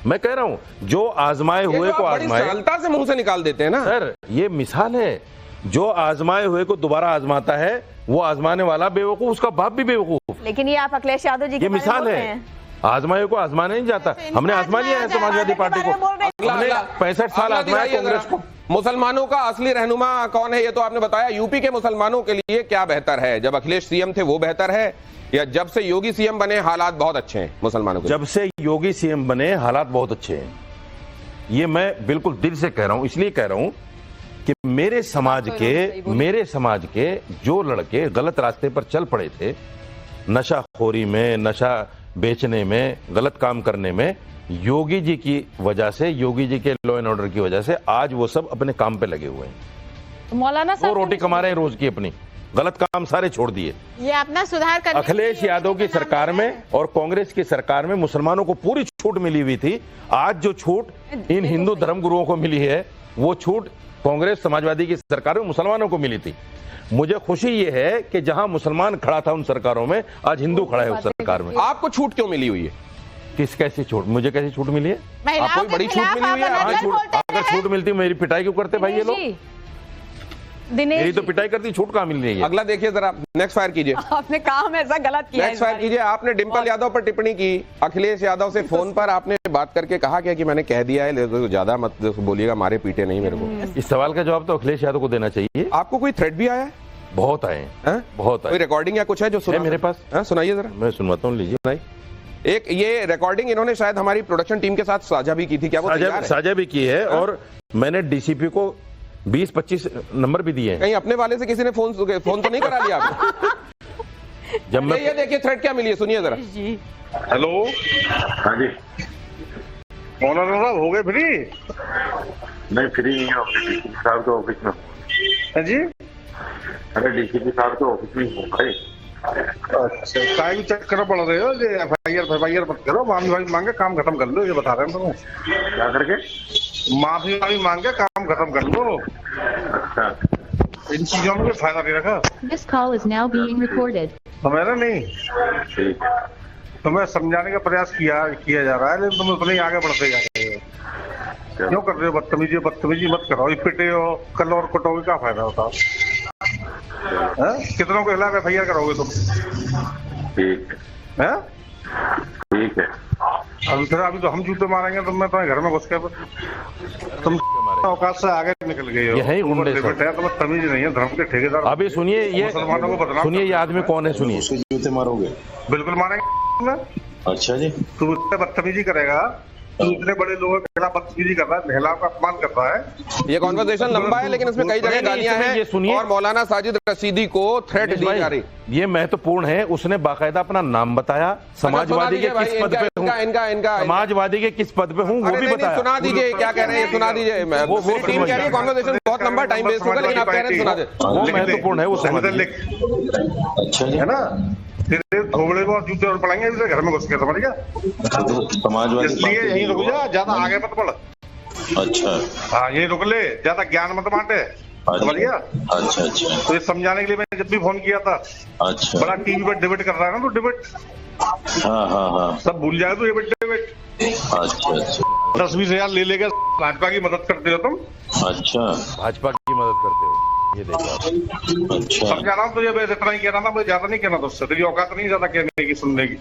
मैं कह रहा हूं जो आजमाए हुए को आजमाए। सरलता से मुंह से निकाल देते हैं ना सर, ये मिसाल है। जो आजमाए हुए को दोबारा आजमाता है वो आजमाने वाला बेवकूफ, उसका बाप भी बेवकूफ। लेकिन ये आप अखिलेश यादव जी ये मिसाल है। आजमाए को आजमाने नहीं जाता। हमने आजमा लिया है समाजवादी पार्टी को, हमने 65 साल आजमाया कांग्रेस को। मुसलमानों का असली रहनुमा कौन है ये तो आपने बताया। यूपी के मुसलमानों के लिए क्या बेहतर है? जब अखिलेश सीएम थे वो बेहतर है, या जब से योगी सीएम बने हालात बहुत अच्छे हैं मुसलमानों के? जब से योगी सीएम बने हालात बहुत अच्छे हैं, ये मैं बिल्कुल दिल से कह रहा हूं। इसलिए कह रहा हूं कि मेरे समाज के जो लड़के गलत रास्ते पर चल पड़े थे, नशाखोरी में, नशा बेचने में, गलत काम करने में, योगी जी की वजह से, योगी जी के लॉ एंड ऑर्डर की वजह से आज वो सब अपने काम पे लगे हुए हैं। मौलाना वो रोटी कमा रहे हैं रोज की, अपनी गलत काम सारे छोड़ दिए। ये अपना सुधार करने अखिलेश यादव की सरकार में और कांग्रेस की सरकार में मुसलमानों को पूरी छूट मिली हुई थी। आज जो छूट इन हिंदू धर्मगुरुओं को मिली है, वो छूट कांग्रेस समाजवादी की सरकार में मुसलमानों को मिली थी। मुझे खुशी ये है कि जहां मुसलमान खड़ा था उन सरकारों में, आज हिंदू खड़ा है उस सरकार में। आपको छूट क्यों मिली हुई है? कैसी छूट? मुझे कैसी छूट मिली है? आपको बड़ी छूट मिली हुई है। अगर छूट मिलती मेरी पिटाई क्यों करते भाई ये लोग? मेरी तो पिटाई करती, छूट कहां मिल रही है? अगला देखिए जरा, नेक्स्ट फायर कीजिए। आपने काम ऐसा गलत किया। नेक्स्ट फायर कीजिए। आपने डिंपल यादव पर टिप्पणी की, अखिलेश यादव से फोन पर आपने बात करके कहा क्या कि मैंने कह दिया है, ज्यादा मत बोलिएगा, मारे पीटे नहीं मेरे को। इस सवाल का जवाब तो अखिलेश यादव को देना चाहिए। आपको कोई थ्रेट भी आया है? बहुत आए हैं, बहुत आए। कोई रिकॉर्डिंग या कुछ है जो सुना मेरे पास? सुनाइए जरा, मैं सुनवाता हूँ, लीजिए। एक ये रिकॉर्डिंग इन्होंने शायद हमारी प्रोडक्शन टीम के साथ साझा भी की थी, क्या वो साझा भी की है? और मैंने डीसीपी को 20-25 नंबर भी दिए हैं। कहीं अपने वाले से किसी ने फोन तो नहीं करा लिया आपको? जब मैं ये देखिए थ्रेट क्या मिली है, सुनिए जरा। हेलो, हाँ जी, मौलाना साहब हो गए फ्री? नहीं, फ्री नहीं हो, डीसीपी साहब के ऑफिस में। हाँ जी, अरे डीसीपी साहब के ऑफिस में हूँ भाई। अच्छा, टाइम चेक करना पड़ रहे हो? एफआईआर मत करो, माफी मांगे काम खत्म कर लो, ये बता रहे हैं तुम्हें। क्या करके? माफी मांगे काम खत्म कर लो। अच्छा, इन चीजों में फायदा नहीं रखा। This call is now being recorded. मेरा नहीं, ठीक है, तुम्हें समझाने का प्रयास किया जा रहा है, लेकिन तुम उतने ही आगे बढ़ते जा रहे हो। क्यों कर रहे हो बदतमीजी मत करो। पिटे हो, कल और कुटोगे, क्या फायदा होता? कितनों को खिलाफ एफआईआर करोगे तुम? ठीक है, ठीक है। अभी तो हम जूते मारेंगे, तो मैं तुम्हें घर में घुस के तुम औकात से आगे निकल गए हो। यही गुंडे तुम्हें तमीज नहीं है, धर्म के ठेकेदार। अभी सुनिए, ये मुसलमानों को बदनाम, सुनिए ये आदमी कौन है, सुनिए। जूते मारोगे? बिल्कुल मारेंगे। अच्छा जी, तू उससे बदतमीजी करेगा इतने बड़े लोगों के खिलाफ बदतमीजी कर रहा है, महिलाओं का अपमान कर रहा है। ये कॉन्वर्सेशन लंबा है लेकिन इसमें कई जगह गालियां हैं। ये सुनिए, और मौलाना साजिद रशीदी को थ्रेट दी जा रही। ये महत्वपूर्ण है। उसने बाकायदा अपना नाम बताया, समाजवादी के किस पद पे हूँ, समाजवादी के किस पद पे हूँ वो भी बताया। सुना दीजिए क्या कह रहे हैं, सुना दीजिए। वो टीम कह रही है कॉन्वर्सेशन बहुत लंबा टाइम वेस्ट होगा, लेकिन आप कह रहे हैं सुना दे। वो महत्वपूर्ण है, वो समझ। अच्छा है ना, तेरे थोबड़े को जूते और पड़ेंगे घर में घुस के, समझ गया? समाजवादी इसलिए यहीं रुक जा, ज्यादा आगे मत बढ़। अच्छा हाँ यही रुक ले, ज्यादा ज्ञान मत बांटे, समझ गया? अच्छा अच्छा। तो ये समझाने के लिए मैंने जब भी फोन किया था। अच्छा। बड़ा टीवी पर डिबेट कर रहा है ना तो डिबेट। हाँ हाँ हाँ। सब भूल जाए तो ये डिबेट। अच्छा अच्छा। 10-20 हजार ले लेगा, भाजपा की मदद करते हो तुम। अच्छा, भाजपा की मदद करते हो, ये देखो। अच्छा। समझा रहा हूँ तुझे, मैं इतना ही कहना था, मुझे ज्यादा नहीं कहना तुझसे, तेरी औकात नहीं ज्यादा कहने की, सुनने की।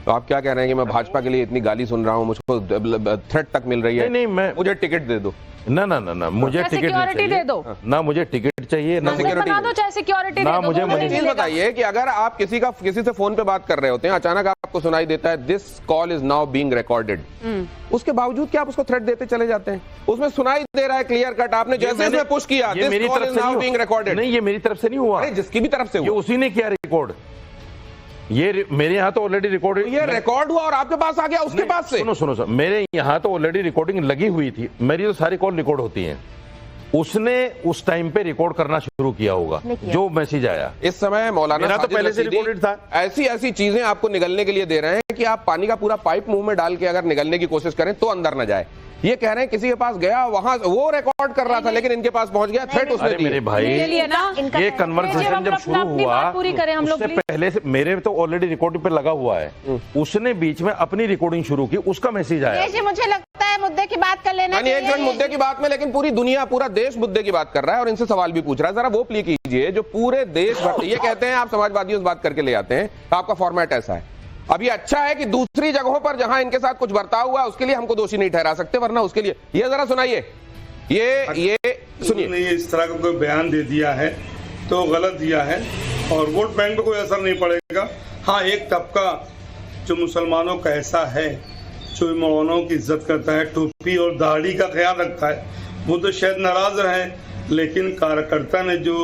तो आप क्या कह रहे हैं कि मैं भाजपा के लिए इतनी गाली सुन रहा हूँ, मुझको थ्रेट तक मिल रही है? नहीं, मैं मुझे टिकट दे दो। ना ना ना ना, मुझे टिकट सिक्योरिटी दे दो ना, मुझे टिकट चाहिए ना, बना दो चाहे सिक्योरिटी ना, दे दो। मुझे चीज बताइए कि अगर आप किसी से फोन पे बात कर रहे होते हैं, अचानक आपको सुनाई देता है this call is now being recorded, उसके बावजूद क्या आप उसको थ्रेट देते चले जाते हैं? उसमें सुनाई दे रहा है क्लियर कट, आपने जैसे पुश किया this call is now being recorded. नहीं, ये मेरी तरफ से नहीं हुआ, जिसकी भी तरफ से हुआ, ये उसी ने किया रिकॉर्ड। ये मेरे यहाँ तो ऑलरेडी रिकॉर्ड, ये रिकॉर्ड हुआ और आपके पास आ गया उसके पास से। सुनो सुनो सर, मेरे यहाँ तो ऑलरेडी रिकॉर्डिंग लगी हुई थी, मेरी तो सारी कॉल रिकॉर्ड होती हैं। उसने उस टाइम पे रिकॉर्ड करना शुरू किया होगा जो मैसेज आया। इस समय मौलाना तो पहले से रिकॉर्डेड था। ऐसी चीजें आपको निगलने के लिए दे रहे हैं कि आप पानी का पूरा पाइप मुंह में डाल के अगर निगलने की कोशिश करें तो अंदर न जाए। ये कह रहे हैं किसी के पास गया, वहां वो रिकॉर्ड कर रहा था लेकिन इनके पास पहुंच गया, थ्रेट उसने दी। मेरे भाई, ये कन्वर्सेशन जब शुरू हुआ उससे पहले से मेरे तो ऑलरेडी रिकॉर्डिंग पे लगा हुआ है, उसने बीच में अपनी रिकॉर्डिंग शुरू की, उसका मैसेज आया। मुझे लगता है मुद्दे की बात कर लेना चाहिए। एक मुद्दे की बात में, लेकिन पूरी दुनिया, पूरा देश मुद्दे की बात कर रहा है और इनसे सवाल भी पूछ रहा है। जरा वो प्ले कीजिए जो पूरे देश भर। ये कहते हैं आप समाजवादियों से बात करके ले आते हैं, आपका फॉर्मेट ऐसा है। अब ये अच्छा है कि दूसरी जगहों पर जहां इनके साथ कुछ बर्ताव हुआ उसके लिए हमको दोषी नहीं ठहरा सकते, वरना उसके लिए ये जरा सुनाइए, ये सुनिए। इस तरह का कोई बयान दे दिया है तो गलत दिया है और वोट बैंक पे कोई असर नहीं पड़ेगा। हाँ, एक तबका जो मुसलमानों का ऐसा है जो मौलानाओं की इज्जत करता है, टोपी और दाढ़ी का ख्याल रखता है, वो तो शायद नाराज रहे, लेकिन कार्यकर्ता ने जो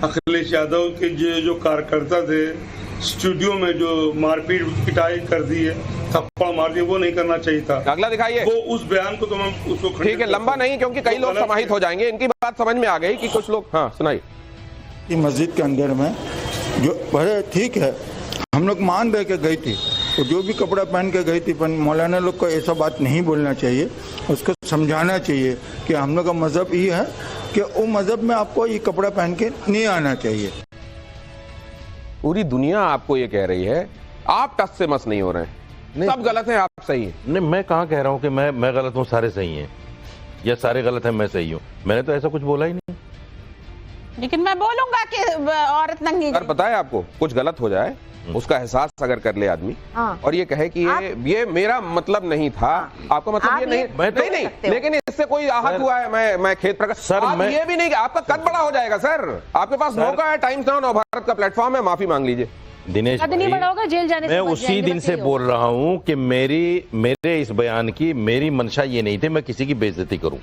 अखिलेश यादव के जो कार्यकर्ता थे स्टूडियो में जो मारपीट पिटाई कर दी है, थप्पड़ मार दिया, वो नहीं करना चाहिए था। अगला दिखाइए। वो उस बयान को तो मैं उसको ठीक है, लंबा नहीं क्योंकि कई लोग समाहित हो जाएंगे। इनकी बात समझ में आ गई कि कुछ लोग। हाँ सुनाइए। कि मस्जिद के अंदर में जो बड़े ठीक है, हम लोग मान दे के गई थी, तो जो भी कपड़ा पहन के गई थी, पर मौलाना लोग को ऐसा बात नहीं बोलना चाहिए, उसको समझाना चाहिए कि हम लोग का मजहब ये है कि वो मजहब में आपको ये कपड़ा पहन के नहीं आना चाहिए। पूरी दुनिया आपको ये कह रही है, आप टस से मस नहीं हो रहे हैं, सब गलत है, आप सही है। नहीं, मैं कहाँ कह रहा हूँ कि मैं गलत हूँ, सारे सही हैं, या सारे गलत हैं मैं सही हूँ। मैंने तो ऐसा कुछ बोला ही नहीं। लेकिन मैं बोलूंगा कि औरत नंगी। अगर पता है आपको कुछ गलत हो जाए, उसका एहसास अगर कर ले आदमी और ये कहे कि ये मेरा मतलब नहीं था, आपका मतलब ये नहीं, नहीं, लेकिन इससे कोई आहत हुआ है, मैं खेद प्रकट सर, मैं ये भी नहीं, आपका कद बड़ा हो जाएगा सर, आपके पास मौका है, टाइम्स नाउ नवभारत का प्लेटफॉर्म है, माफी मांग लीजिए। दिनेश भाई, जेल जाने मैं उसी दिन से बोल रहा हूँ कि मेरे इस बयान की मेरी मंशा ये नहीं थी मैं किसी की बेइज्जती करूं।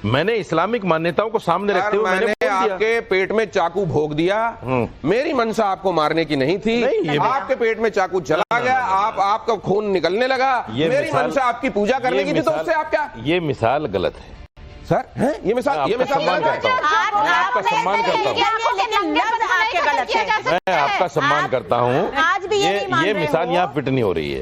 मैंने इस्लामिक मान्यताओं को सामने रखते हुए मैंने आपके पेट में चाकू भोग दिया। मेरी मंशा आपको मारने की नहीं थी, आपके पेट में चाकू चला गया, आपका खून निकलने लगा, मेरी मंशा आपकी पूजा करने की थी, तो उससे आप क्या? ये मिसाल गलत है सर, है ये मिसाल सम्मान करता हूँ, मैं आपका सम्मान करता हूँ, मैं आपका सम्मान करता हूँ। आज भी ये मिसाल यहाँ फिट नहीं हो रही है।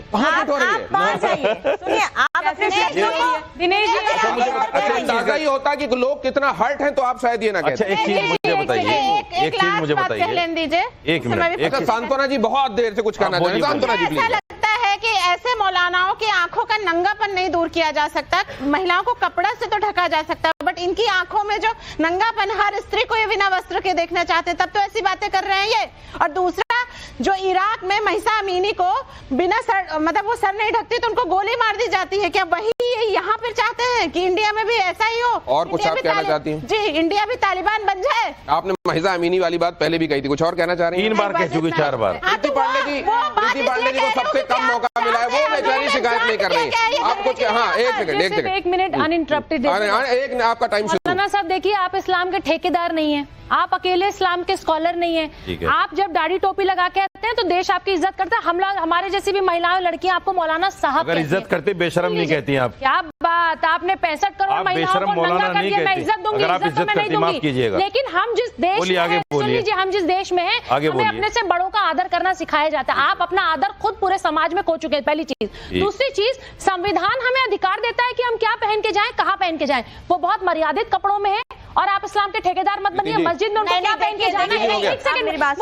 अंदाजा ही होता कि लोग कितना हर्ट हैं तो आप शायद ये ना कहते। एक चीज मुझे बताइए, एक चीज मुझे बताइए, एक मिनट। सांत्वना जी बहुत देर से कुछ कहना चाह रहे हैं, सांत्वना जी प्लीज। है कि ऐसे मौलानाओं की आंखों का नंगापन नहीं दूर किया जा सकता, महिलाओं को कपड़ा से तो ढका जा सकता, बट इनकी आंखों में जो नंगापन, हर स्त्री को ये बिना वस्त्र के देखना चाहते, तब तो ऐसी बातें कर रहे हैं ये। और दूसरा, जो इराक में महिसा अमीनी को बिना सर मतलब वो सर नहीं ढकती तो उनको गोली मार दी जाती है, क्या वही यहाँ पर चाहते हैं कि इंडिया में भी ऐसा ही हो? और कुछ आप कहना चाहती हैं? जी, इंडिया भी तालिबान बन जाए। आपने महिसा अमीनी वाली बात पहले भी कही थी, कुछ और कहना चाह रही हैं? 3 बार कह चुकी, 4 बार। प्रीति पांडे जी को सबसे कम मौका मिला है, वो बेचारी शिकायत नहीं कर रही। आप कुछ, हाँ एक सेकंड एक मिनट अनइंटरप्टेड एक आपका टाइम शुरू। मौलाना साहब देखिए, आप इस्लाम के ठेकेदार नहीं है, आप अकेले इस्लाम के स्कॉलर नहीं है। आप जब दाढ़ी टोपी लगा के आते हैं तो देश आपकी इज्जत करता है। हम लोग, हमारे जैसी भी महिलाएं लड़कियां आपको मौलाना साहब अगर इज्जत करते बेशरम नहीं कहती हैं आप। क्या बात, आपने 65 करोड़ महिलाओं को नंगा कर दिया। मैं इज्जत दूंगी, इज्जत तो मैं नहीं दूंगी, लेकिन हम जिस देश में हैं, सुन लीजिए, हम जिस देश में हैं, हमें अपने से बड़ों का आदर करना सिखाया जाता है। आप अपना आदर खुद पूरे समाज में खो चुके हैं, पहली चीज। दूसरी चीज, संविधान हमें अधिकार देता है कि हम क्या पहन के जाएं, कहाँ पहन के जाएं, वो बहुत मर्यादित कपड़ों में है। और आप इस्लाम के ठेकेदार मत बनिए, मस्जिद में उनको क्या पहन के जाना है। एक सेकंड, मेरी बात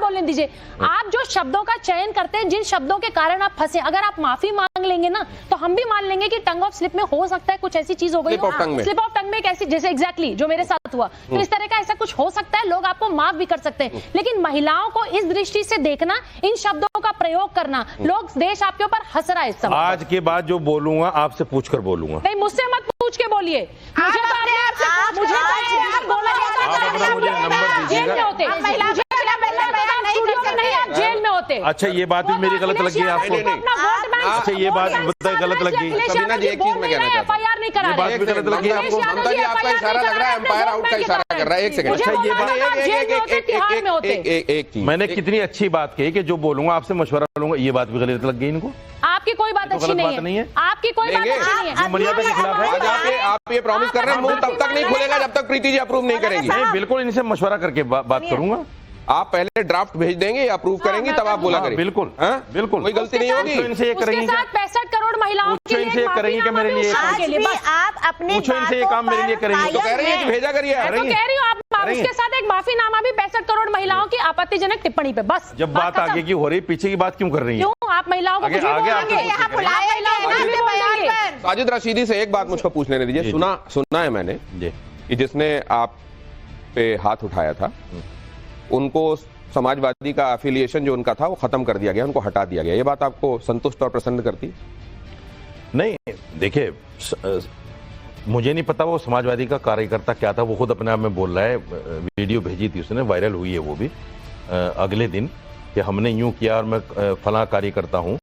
बोलने दीजिए। आप जो शब्दों का चयन करते हैं, जिन शब्दों के कारण आप फंसे, अगर आप माफी मांग लेंगे ना तो हम भी मान लेंगे कि टंग ऑफ स्लिप में हो सकता है कुछ ऐसी चीज हो गई, स्लिप ऑफ टंग में एक ऐसी, जैसे एग्जैक्टली जो मेरे साथ हुआ, तो इस तरह का ऐसा कुछ हो सकता है, लोग आपको माफ भी कर सकते हैं। लेकिन महिलाओं को इस दृष्टि से देखना, इन शब्दों का प्रयोग करना, लोग, देश आपके ऊपर हंस रहा है इस समय। आज के बाद जो बोलूंगा आपसे पूछकर बोलूंगा, नहीं मुझसे मत पूछ के बोलिए। मुझे तो मुझे नंबर दीजिएगा। जेल में होते। अच्छा, ये बात भी मेरी गलत लगी आपको? अच्छा, ये बात गलत लगी। सबीना जी, एक चीज मैं कहना चाहता हूँ, एफआईआर नहीं करा, बात भी गलत लगी आपको? ममता जी, आपका इशारा लग रहा है, एम्पायर आउट का इशारा कर रहा है। एक सेकंड, अच्छा, ये बात एक चीज, मैंने कितनी अच्छी बात कही कि जो बोलूंगा आपसे मशवरा लूंगा, ये बात भी गलत लग गई इनको। आपकी कोई बात अच्छी नहीं है, आपकी कोई बात अच्छी नहीं है, मर्यादा के खिलाफ है। आप ये प्रॉमिस कर रहे हैं, मुंह तब तक नहीं खुलेगा जब तक प्रीति जी अप्रूव नहीं करेंगी। नहीं, बिल्कुल इनसे मशवरा करके बात करूंगा। आप पहले ड्राफ्ट भेज देंगे या अप्रूव करेंगे, तब आप बोला करेंगे। बिल्कुल, बिल्कुल, कोई गलती नहीं होगी। इनसे ये करेंगे, 65 करोड़ महिलाओं के लिए करेंगे कि मेरे लिए आप अपने इनसे ये काम मेरे लिए करेंगे, तो कह रही है कि भेजा करिए। मैं तो कह रही हूँ, आप उसके साथ एक माफीनामा भी 65 करोड़ महिलाओं की आपत्तिजनक टिप्पणी पे, बस। जब बात आगे की हो रही, पीछे की बात क्यों कर रही है? क्यों आप महिलाओं को साजिद रशीदी से एक बात मुझको पूछ लेने दीजिए। सुना है मैंने कि जिसने आप पे हाथ उठाया था, उनको समाजवादी का एफिलिएशन जो उनका था वो खत्म कर दिया गया, उनको हटा दिया गया। ये बात आपको संतुष्ट और प्रसन्न करती? नहीं, देखिए, मुझे नहीं पता वो समाजवादी का कार्यकर्ता क्या था, वो खुद अपने आप में बोल रहा है। वीडियो भेजी थी उसने, वायरल हुई है वो भी अगले दिन, कि हमने यूं किया और मैं फलां कार्यकर्ता हूं।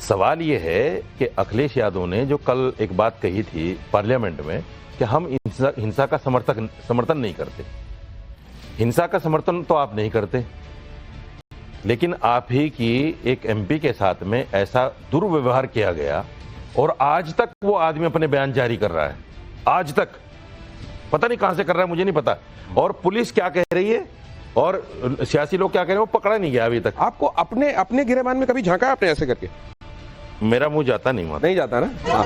सवाल ये है कि अखिलेश यादव ने जो कल एक बात कही थी पार्लियामेंट में कि हम हिंसा का समर्थन नहीं करते। हिंसा का समर्थन तो आप नहीं करते, लेकिन आप ही की एक एमपी के साथ में ऐसा दुर्व्यवहार किया गया और आज तक वो आदमी अपने बयान जारी कर रहा है। आज तक पता नहीं कहां से कर रहा है, मुझे नहीं पता। और पुलिस क्या कह रही है और सियासी लोग क्या कह रहे हैं, वो पकड़ा नहीं गया अभी तक। आपको अपने गिरेबान में कभी झांका आपने ऐसे करके? मेरा मुंह जाता नहीं जाता ना। हाँ।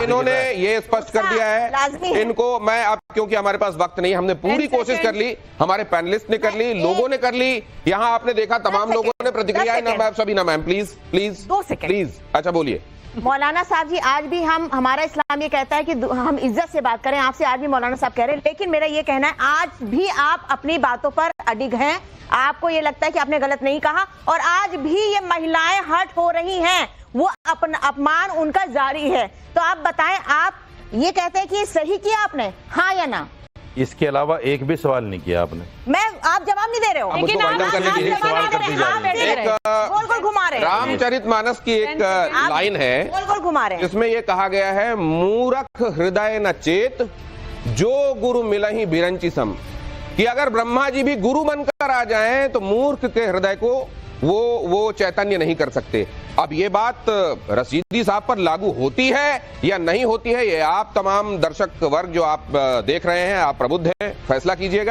इन्होंने ये स्पष्ट कर दिया है इनको। मैं अब, क्योंकि हमारे पास वक्त नहीं, हमने पूरी कोशिश कर ली, हमारे पैनलिस्ट ने कर ली, लोगों ने कर ली, यहाँ आपने देखा तमाम लोगों ने प्रतिक्रियाएं। ना मैम, सभी ना ma'am, please please 2 second please. अच्छा, बोलिए। मौलाना साहब जी, आज भी हमारा इस्लाम ये कहता है कि हम इज्जत से बात करें, आपसे आज भी मौलाना साहब कह रहे हैं, लेकिन मेरा ये कहना है, आज भी आप अपनी बातों पर अडिग हैं। आपको ये लगता है कि आपने गलत नहीं कहा, और आज भी ये महिलाएं हर्ट हो रही हैं, वो अपना अपमान उनका जारी है। तो आप बताएं, आप ये कहते हैं कि सही किया आपने, हाँ या ना? इसके अलावा एक भी सवाल नहीं किया आपने। आप जवाब नहीं दे रहे हो, लेकिन आप गोल गोल घुमा रहे हैं। रामचरितमानस की एक लाइन है, गोल गोल घुमा रहे हैं, इसमें यह कहा गया है, मूरख हृदय न चेत जो गुरु मिलहि बिरंची सम, कि अगर ब्रह्मा जी भी गुरु बनकर आ जाएं तो मूर्ख के हृदय को वो चैतन्य नहीं कर सकते। अब ये बात रशीदी साहब पर लागू होती है या नहीं होती है, ये आप तमाम दर्शक वर्ग जो आप देख रहे हैं, आप प्रबुद्ध हैं, फैसला कीजिएगा।